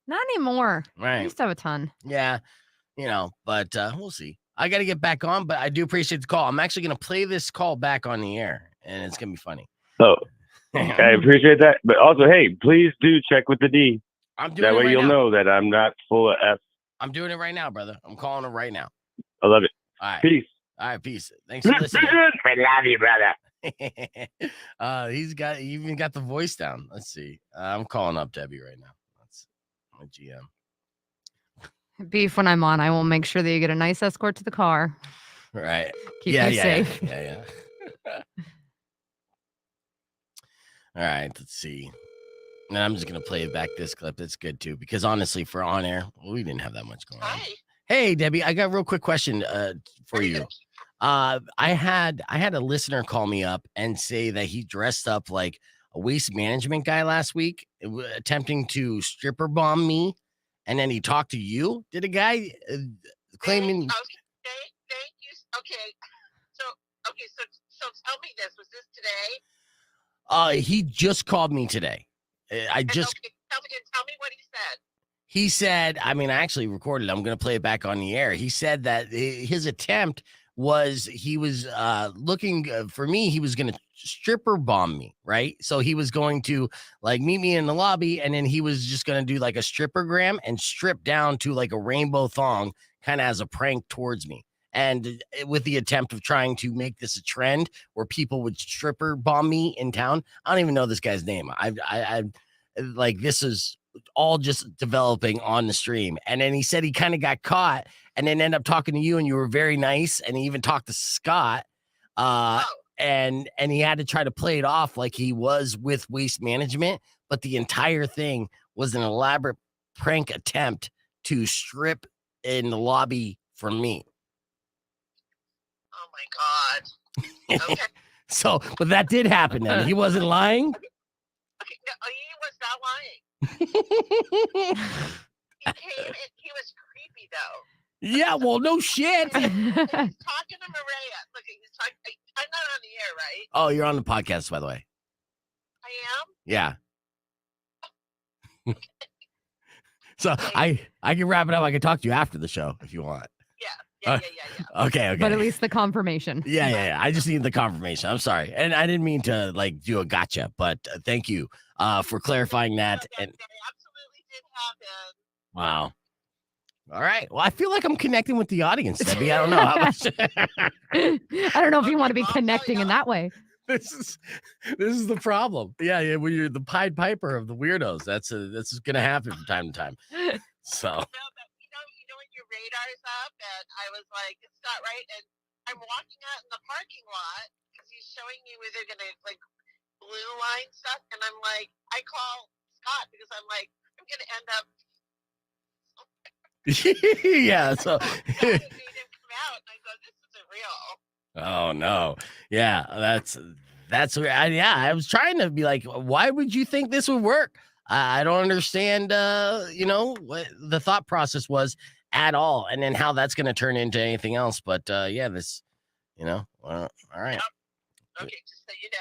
Not anymore. I Right. used to have a ton. Yeah, but we'll see. I got to get back on, but I do appreciate the call. I'm actually going to play this call back on the air, and it's going to be funny. Oh, I appreciate that. But also, hey, please do check with the D. I'm doing That it way right you'll now. know that I'm not full of F. I'm doing it right now, brother. I'm calling her right now. I love it. All right. Peace. All right, peace. Thanks for listening. I love you, brother. He even got the voice down. Let's see. I'm calling up Debbie right now. That's my GM. Beef when I'm on. I will make sure that you get a nice escort to the car. Right. Keep you safe. Yeah. All right, let's see. And I'm just gonna play back this clip. It's good too, because honestly, for on air, we didn't have that much going on. Hey, Debbie, I got a real quick question for you. I had a listener call me up and say that he dressed up like a waste management guy last week, attempting to stripper bomb me, and then he talked to you. Did a guy claiming? Okay, thank you. Okay, so tell me this. Was this today? He just called me today. Tell me what he said. He said, I mean, I actually recorded it. I'm going to play it back on the air. He said that his attempt was he was looking for me. He was going to stripper bomb me, right? So he was going to like meet me in the lobby, and then he was just going to do like a strippergram and strip down to like a rainbow thong, kind of as a prank towards me. And with the attempt of trying to make this a trend where people would stripper bomb me in town. I don't even know this guy's name. I like, this is all just developing on the stream. And then he said he kind of got caught and then ended up talking to you, and you were very nice. And he even talked to Scott. And he had to try to play it off like he was with Waste Management, but the entire thing was an elaborate prank attempt to strip in the lobby for me. Oh my God. Okay. So, but that did happen then. He wasn't lying. Okay, no, he was not lying. He came and he was creepy though. Yeah, well, no shit. He's talking to Maria. Look, he's talking. I'm not on the air, right? Oh, you're on the podcast, by the way. I am. Yeah. So I can wrap it up. I can talk to you after the show if you want. Yeah. Okay. But at least the confirmation. Yeah. I just need the confirmation. I'm sorry. And I didn't mean to like do a gotcha, but thank you for clarifying that. And absolutely did happen. wow. All right. Well, I feel like I'm connecting with the audience, Debbie. I don't know how much. I don't know if you want to be connecting in that way. This is the problem. Yeah. When you're the Pied Piper of the weirdos, that's gonna happen from time to time. So. No, but you know when your radar's up, and I was like, it's not right. And I'm walking out in the parking lot because he's showing me where they're gonna like blue line stuff, and I'm like, I call Scott because I'm like, I'm gonna end up. Yeah. So. Made him come out, and I go, this isn't real. Oh no. Yeah, that's I was trying to be like, why would you think this would work? I don't understand what the thought process was at all, and then how that's going to turn into anything else. But this, all right. Okay, just so you know.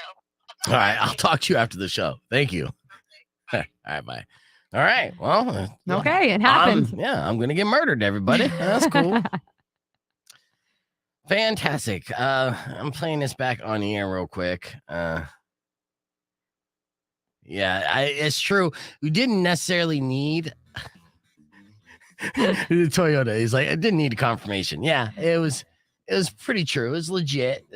All right, I'll talk to you after the show. Thank you. Okay, All right, bye. All right. Well, Okay, it happened. I'm going to get murdered, everybody. That's cool. Fantastic. I'm playing this back on the air real quick. It's true. We didn't necessarily need the Toyota. He's like, I didn't need a confirmation. Yeah, it was It was pretty true. It was legit.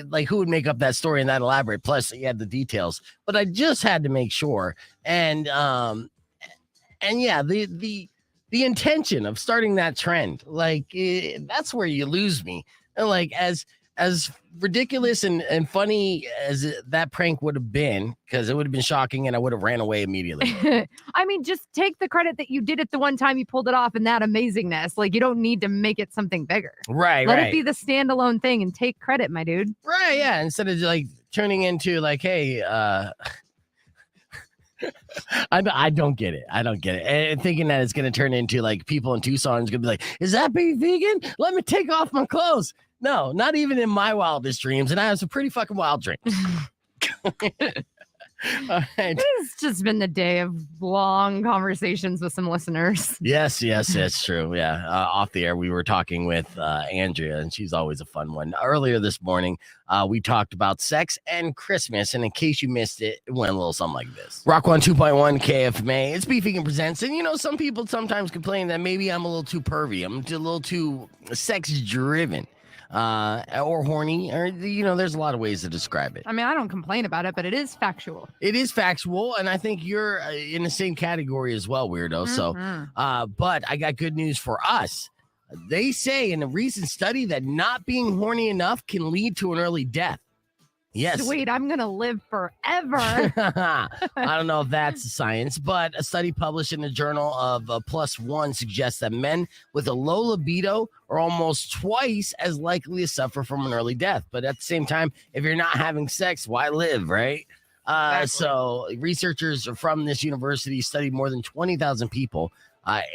Like, who would make up that story and that elaborate? Plus, you had the details. But I just had to make sure. And yeah, the intention of starting that trend, like, that's where you lose me. And like, as ridiculous and funny as that prank would have been, because it would have been shocking, and I would have ran away immediately. I mean, just take the credit that you did it the one time you pulled it off and that amazingness. Like, you don't need to make it something bigger. Right. Let it be the standalone thing and take credit, my dude. Right. Yeah. Instead of like turning into like, hey, I don't get it. I don't get it. And thinking that it's going to turn into like people in Tucson is going to be like, is that being vegan? Let me take off my clothes. No, not even in my wildest dreams. And I have some pretty fucking wild dreams. All right. It's just been the day of long conversations with some listeners. Yes, it's true. Yeah. Off the air, we were talking with Andrea, and she's always a fun one. Earlier this morning, we talked about sex and Christmas. And in case you missed it, it went a little something like this. Rock 102.1 KFMA. It's Beefing and Presents. And, some people sometimes complain that maybe I'm a little too pervy. I'm a little too sex driven. Or horny, or there's a lot of ways to describe it. I mean, I don't complain about it, but it is factual. It is factual, and I think you're in the same category as well, weirdo. Mm-hmm. So, but I got good news for us. They say in a recent study that not being horny enough can lead to an early death. Yes. Sweet, I'm gonna live forever. I don't know if that's science, but a study published in the Journal of Plus One suggests that men with a low libido are almost twice as likely to suffer from an early death. But at the same time, if you're not having sex, why live, right? Exactly. So researchers from this university studied more than 20,000 people,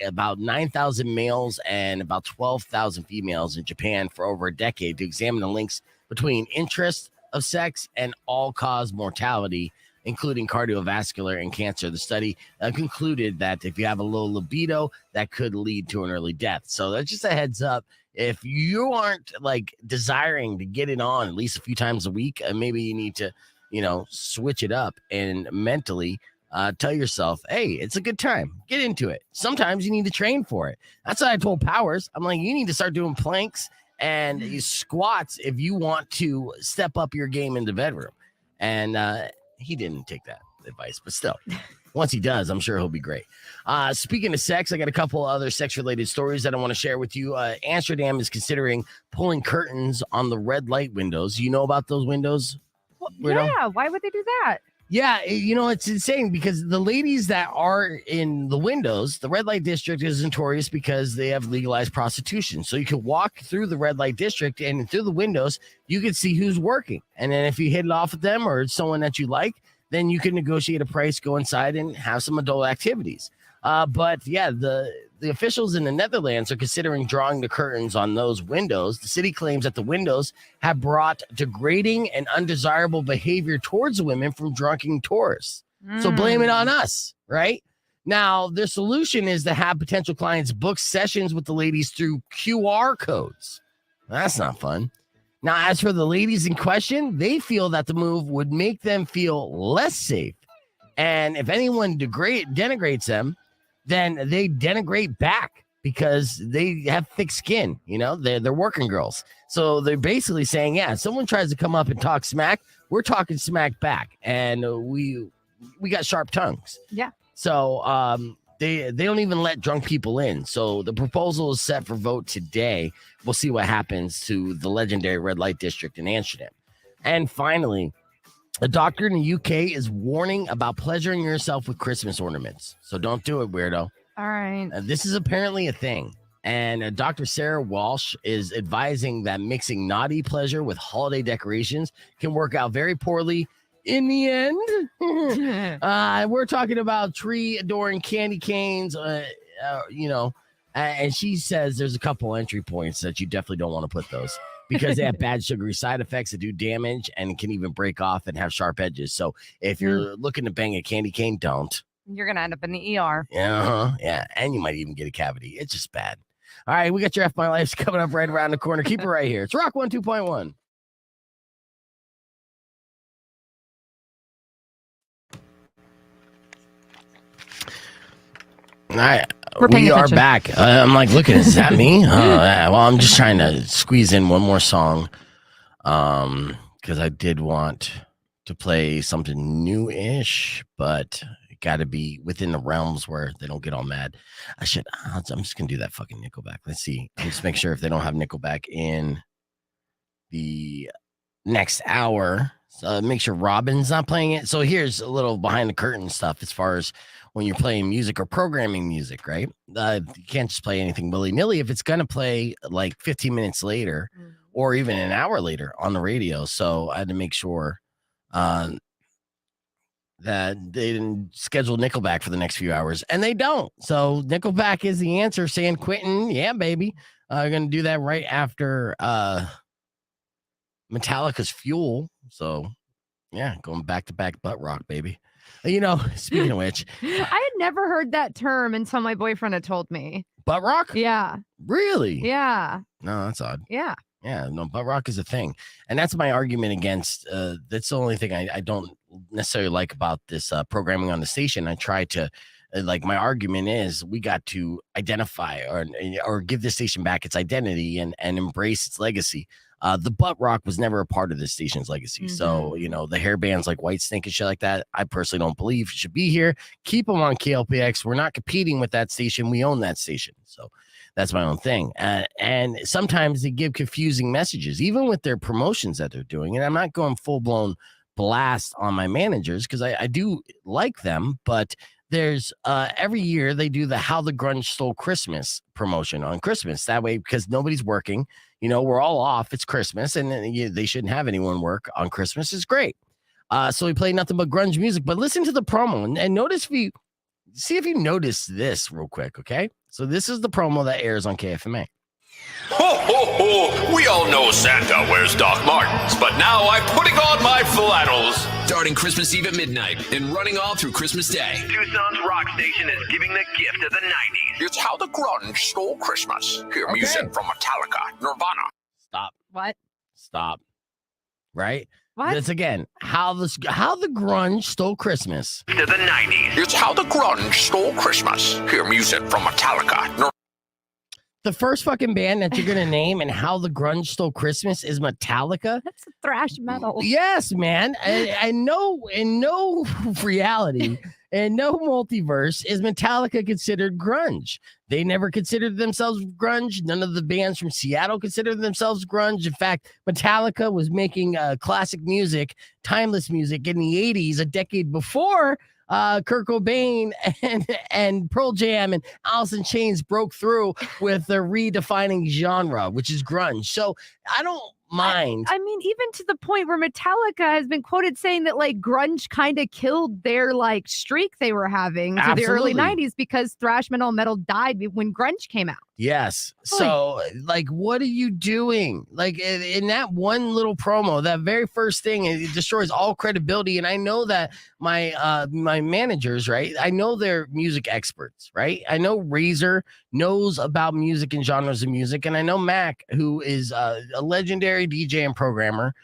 about 9,000 males and about 12,000 females in Japan for over a decade to examine the links between interest of sex and all-cause mortality, including cardiovascular and cancer. The study concluded that if you have a low libido, that could lead to an early death. So that's just a heads up. If you aren't like desiring to get it on at least a few times a week, maybe you need to, switch it up and mentally tell yourself, hey, it's a good time. Get into it. Sometimes you need to train for it. That's what I told Powers. I'm like, you need to start doing planks and squats if you want to step up your game in the bedroom. And he didn't take that advice, but still, once he does, I'm sure he'll be great. Speaking of sex, I got a couple other sex-related stories that I want to share with you. Amsterdam is considering pulling curtains on the red light windows. You know about those windows? Yeah, why would they do that? Yeah, it's insane because the ladies that are in the windows, the red light district is notorious because they have legalized prostitution. So you can walk through the red light district and through the windows, you can see who's working. And then if you hit it off with them or it's someone that you like, then you can negotiate a price, go inside and have some adult activities. But yeah, the officials in the Netherlands are considering drawing the curtains on those windows. The city claims that the windows have brought degrading and undesirable behavior towards women from drunken tourists. So blame it on us, right? Now, their solution is to have potential clients book sessions with the ladies through QR codes. That's not fun. Now, as for the ladies in question, they feel that the move would make them feel less safe. And if anyone denigrates them, then they denigrate back because they have thick skin. They're working girls. So they're basically saying, yeah, if someone tries to come up and talk smack, we're talking smack back. And we got sharp tongues. Yeah. So they don't even let drunk people in. So the proposal is set for vote today. We'll see what happens to the legendary red light district in Amsterdam. And finally, a doctor in the UK is warning about pleasuring yourself with Christmas ornaments. So don't do it, weirdo. All right. This is apparently a thing. And Dr. Sarah Walsh is advising that mixing naughty pleasure with holiday decorations can work out very poorly in the end. We're talking about tree adoring candy canes, and she says there's a couple entry points that you definitely don't want to put those. Because they have bad sugary side effects that do damage and can even break off and have sharp edges. So if you're looking to bang a candy cane, don't. You're going to end up in the ER. Yeah. And you might even get a cavity. It's just bad. All right. We got your F My Life's coming up right around the corner. Keep it right here. It's Rock 102.1. All right. We're paying we attention. are back. I'm like, looking, is that me? Well, I'm just trying to squeeze in one more song. Because I did want to play something new-ish, but it got to be within the realms where they don't get all mad. I'm just gonna do that fucking Nickelback. Let's see. Let's make sure if they don't have Nickelback in the next hour. So make sure Robin's not playing it. So here's a little behind the curtain stuff as far as when you're playing music or programming music, right? You can't just play anything willy-nilly if it's gonna play like 15 minutes later or even an hour later on the radio. So I had to make sure that they didn't schedule Nickelback for the next few hours, and they don't. So Nickelback is the answer. San Quentin, yeah, baby. Gonna do that right after Metallica's Fuel. So yeah, going back to back butt rock, baby. You know, speaking of which, I had never heard that term until my boyfriend had told me. butt rock? Yeah. Really? Yeah. No, that's odd. Yeah. Yeah, no, butt rock is a thing. And that's my argument against that's the only thing I don't necessarily like about this programming on the station. I try to like, my argument is we got to identify or give the station back its identity and embrace its legacy. The butt rock was never a part of this station's legacy. So, you know, the hair bands like White Snake and shit like that, I personally don't believe should be here. Keep them on KLPX. We're not competing with that station. We own that station. So that's my own thing. And sometimes they give confusing messages, even with their promotions that they're doing. And I'm not going full blown blast on my managers because I do like them, but there's every year they do the How the Grunge Stole Christmas promotion on Christmas. That way, because nobody's working, you know, we're all off. It's Christmas, and they shouldn't have anyone work on Christmas. It's great. So we play nothing but grunge music. But listen to the promo and notice if you notice this real quick, okay? So this is the promo that airs on KFMA. Ho, ho, ho! We all know Santa wears Doc Martens, but now I'm putting on my flannels. Starting Christmas Eve at midnight and running all through Christmas Day. Tucson's rock station is giving the gift of the 90s. It's how the grunge stole Christmas. Hear music from Metallica, Nirvana. Stop. What? Stop. Right? What? That's again how the grunge stole Christmas. To the 90s. It's how the grunge stole Christmas. Hear music from Metallica, Nirvana. The first fucking band that you're gonna name and how the grunge stole Christmas is Metallica. That's thrash metal. Yes, man. I know in no reality and no multiverse is Metallica considered grunge. They never considered themselves grunge. None of the bands from Seattle considered themselves grunge. In fact, Metallica was making classic music, timeless music in the 80s, a decade before Kurt Cobain and Pearl Jam and Alice in Chains broke through with the redefining genre, which is grunge. So I don't mind. I mean, even to the point where Metallica has been quoted saying that like grunge kind of killed their like streak they were having to the early Absolutely. 90s because thrash metal died when grunge came out. Yes. So, like, what are you doing? Like, in that one little promo, that very first thing, it destroys all credibility. And I know that my managers, right? I know they're music experts, right? I know Razor knows about music and genres of music, and I know Mac, who is a legendary DJ and programmer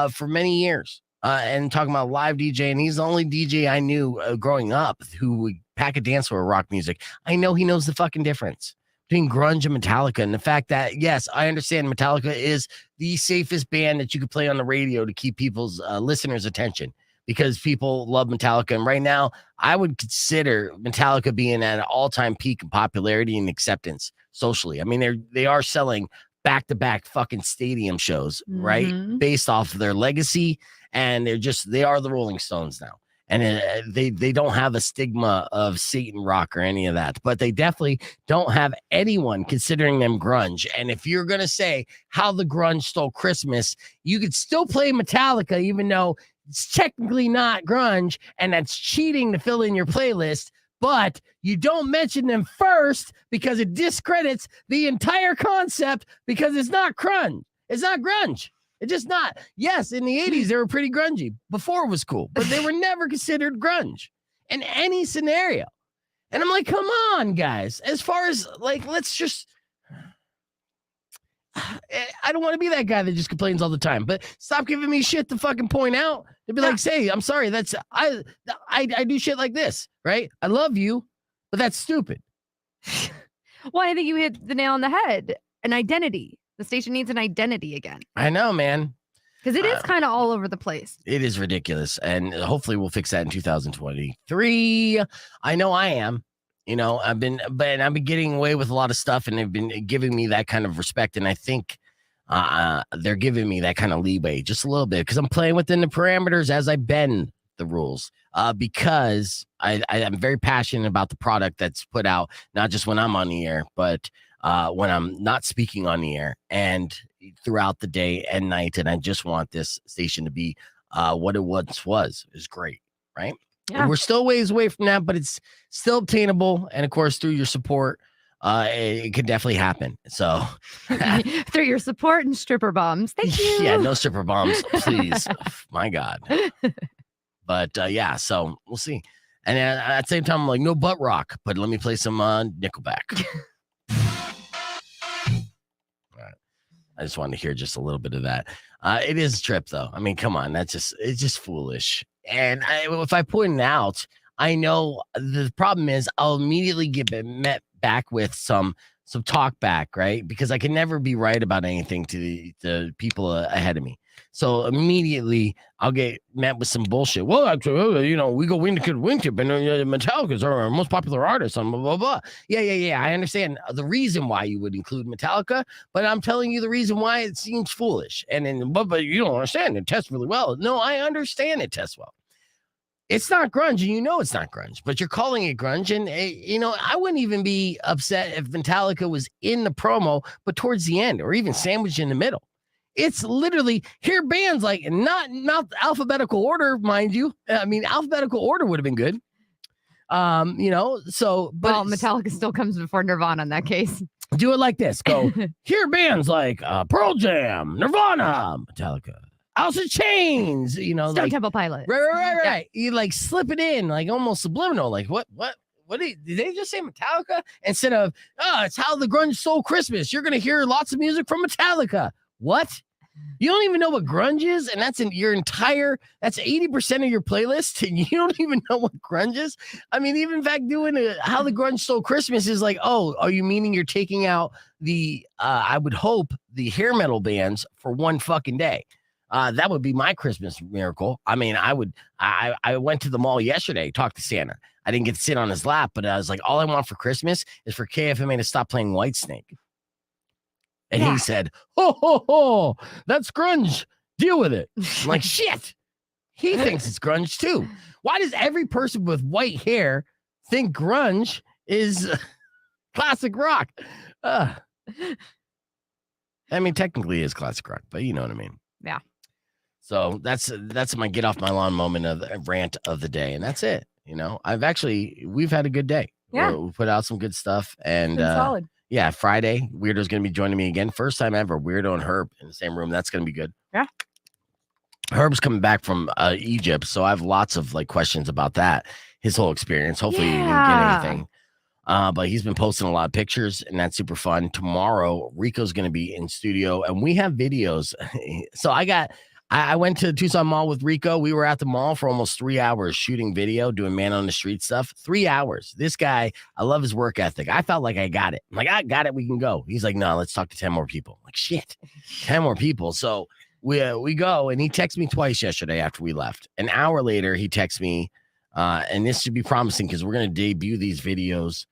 for many years. And talking about live DJ, and he's the only DJ I knew growing up who would pack a dance floor with rock music. I know he knows the fucking difference between grunge and Metallica, and the fact that, yes, I understand Metallica is the safest band that you could play on the radio to keep people's listeners' attention because people love Metallica. And right now, I would consider Metallica being at an all-time peak in popularity and acceptance socially. I mean, they are selling back-to-back fucking stadium shows, right? Based off of their legacy, and they are the Rolling Stones now. And they don't have a stigma of Satan rock or any of that, but they definitely don't have anyone considering them grunge. And if you're going to say how the grunge stole Christmas, you could still play Metallica, even though it's technically not grunge, and that's cheating to fill in your playlist. But you don't mention them first because it discredits the entire concept because it's not grunge. It's not grunge. It's just not. Yes, in the 80s, they were pretty grungy. Before it was cool, but they were never considered grunge in any scenario. And I'm like, come on, guys. As far as, like, let's just... I don't want to be that guy that just complains all the time, but stop giving me shit to fucking point out. To be like, say, I'm sorry, I do shit like this, right? I love you, but that's stupid. Well, I think you hit the nail on the head. An identity. The station needs an identity again. I know, man. Because it is kind of all over the place. It is ridiculous. And hopefully we'll fix that in 2023. I know I am. You know, I've been getting away with a lot of stuff, and they've been giving me that kind of respect. And I think they're giving me that kind of leeway just a little bit because I'm playing within the parameters as I bend the rules. Because I am very passionate about the product that's put out, not just when I'm on the air, but when I'm not speaking on the air and throughout the day and night. And I just want this station to be what it once was. It was great, right? Yeah. And we're still ways away from that, but it's still obtainable. And of course, through your support, it could definitely happen. So through your support and stripper bombs. Thank you. Yeah, no stripper bombs, please. My God. But yeah, so we'll see. And at the same time, I'm like, no butt rock, but let me play some Nickelback. All right. I just wanted to hear just a little bit of that. It is a trip, though. I mean, come on, it's just foolish. And if I point it out, I know the problem is I'll immediately get met back with some talk back, right? Because I can never be right about anything to the people ahead of me. So immediately I'll get met with some bullshit. Well, actually, you know, we go win and Metallica's our most popular artist on blah, blah, blah. Yeah. I understand the reason why you would include Metallica, but I'm telling you the reason why it seems foolish. And then, but you don't understand. It tests really well. No, I understand it tests well. It's not grunge, and you know it's not grunge, but you're calling it grunge. And, you know, I wouldn't even be upset if Metallica was in the promo, but towards the end or even sandwiched in the middle. It's literally hear bands like not alphabetical order, mind you. I mean, alphabetical order would have been good. You know, so but well, Metallica still comes before Nirvana in that case. Do it like this. Go hear bands like Pearl Jam, Nirvana, Metallica, Alice in Chains, you know, Stone like Temple Pilots. Right. Yeah. You like slip it in, like almost subliminal. Like what did they just say Metallica? Instead of it's how the grunge stole Christmas. You're gonna hear lots of music from Metallica. What? You don't even know what grunge is, and that's that's 80% of your playlist, and you don't even know what grunge is. I mean, even in fact, doing how the grunge stole Christmas is like, oh, are you meaning you're taking out the I would hope the hair metal bands for one fucking day? That would be my Christmas miracle. I mean, I went to the mall yesterday, talked to Santa. I didn't get to sit on his lap, but I was like, all I want for Christmas is for KFMA to stop playing Whitesnake. And he said, ho, that's grunge. Deal with it. I'm like, shit. He thinks it's grunge too. Why does every person with white hair think grunge is classic rock? I mean, technically it is classic rock, but you know what I mean. Yeah. So that's my get off my lawn moment of the rant of the day. And that's it. You know, we've had a good day. Yeah. We put out some good stuff, and solid. yeah, Friday, Weirdo's going to be joining me again. First time ever, Weirdo and Herb in the same room. That's going to be good. Yeah. Herb's coming back from Egypt, so I have lots of like questions about that, his whole experience. Hopefully you didn't get anything. But he's been posting a lot of pictures, and that's super fun. Tomorrow, Rico's going to be in studio, and we have videos. So I went to Tucson Mall with Rico. We were at the mall for almost 3 hours shooting video, doing man on the street stuff. 3 hours. This guy, I love his work ethic. I felt like I got it. I'm like, I got it. We can go. He's like, no, let's talk to 10 more people. I'm like, shit, 10 more people. So we go, and he texted me twice yesterday after we left. An hour later, he texts me, and this should be promising because we're going to debut these videos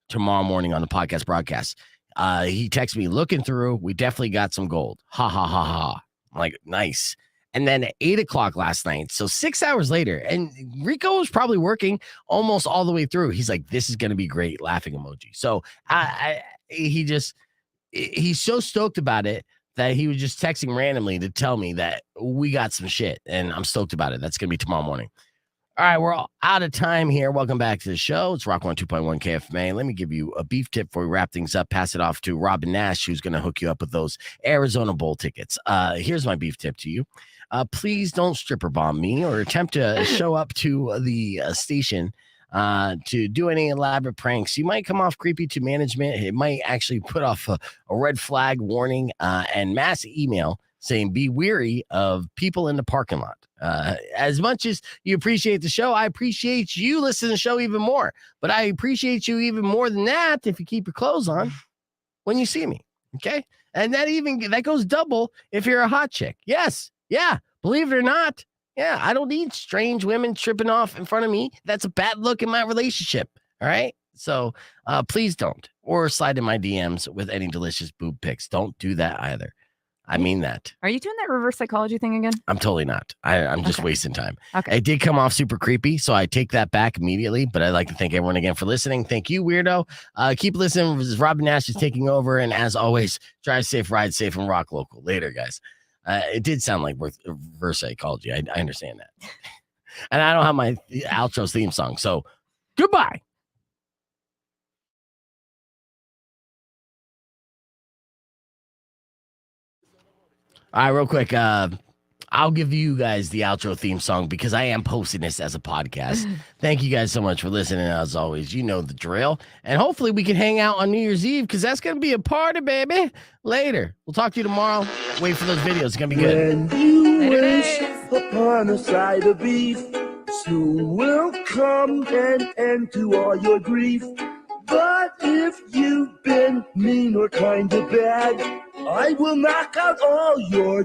tomorrow morning on the podcast broadcast. He texted me, looking through, we definitely got some gold. Ha, ha, ha, ha. I'm like, nice. And then at 8:00 last night, so 6 hours later, and Rico was probably working almost all the way through. He's like, this is going to be great, laughing emoji. So he's so stoked about it that he was just texting randomly to tell me that we got some shit, and I'm stoked about it. That's going to be tomorrow morning. All right, we're all out of time here. Welcome back to the show. It's Rock 102.1 KFMA. Let me give you a beef tip before we wrap things up. Pass it off to Robin Nash, who's going to hook you up with those Arizona Bowl tickets. Here's my beef tip to you. Please don't stripper bomb me or attempt to show up to the station to do any elaborate pranks. You might come off creepy to management. It might actually put off a red flag warning and mass email saying be weary of people in the parking lot. As much as you appreciate the show, I appreciate you listening to the show even more. But I appreciate you even more than that if you keep your clothes on when you see me. Okay. And that goes double if you're a hot chick. Yes. Yeah. Believe it or not. Yeah. I don't need strange women tripping off in front of me. That's a bad look in my relationship. All right. So please don't. Or slide in my DMs with any delicious boob pics. Don't do that either. I mean that. Are you doing that reverse psychology thing again? I'm totally not. I'm just wasting time. Okay. It did come off super creepy, so I take that back immediately. But I'd like to thank everyone again for listening. Thank you, Weirdo. Keep listening. Robin Nash is taking over. And as always, drive safe, ride safe, and rock local. Later, guys. It did sound like reverse psychology. I understand that. And I don't have my outro theme song. So goodbye. All right, real quick. I'll give you guys the outro theme song because I am posting this as a podcast. Thank you guys so much for listening. As always, you know the drill. And hopefully we can hang out on New Year's Eve because that's going to be a party, baby. Later. We'll talk to you tomorrow. Wait for those videos. It's going to be good. When you wish upon a side of beef, soon will come an end to all your grief. But if you've been mean or kind of bad, I will knock out all your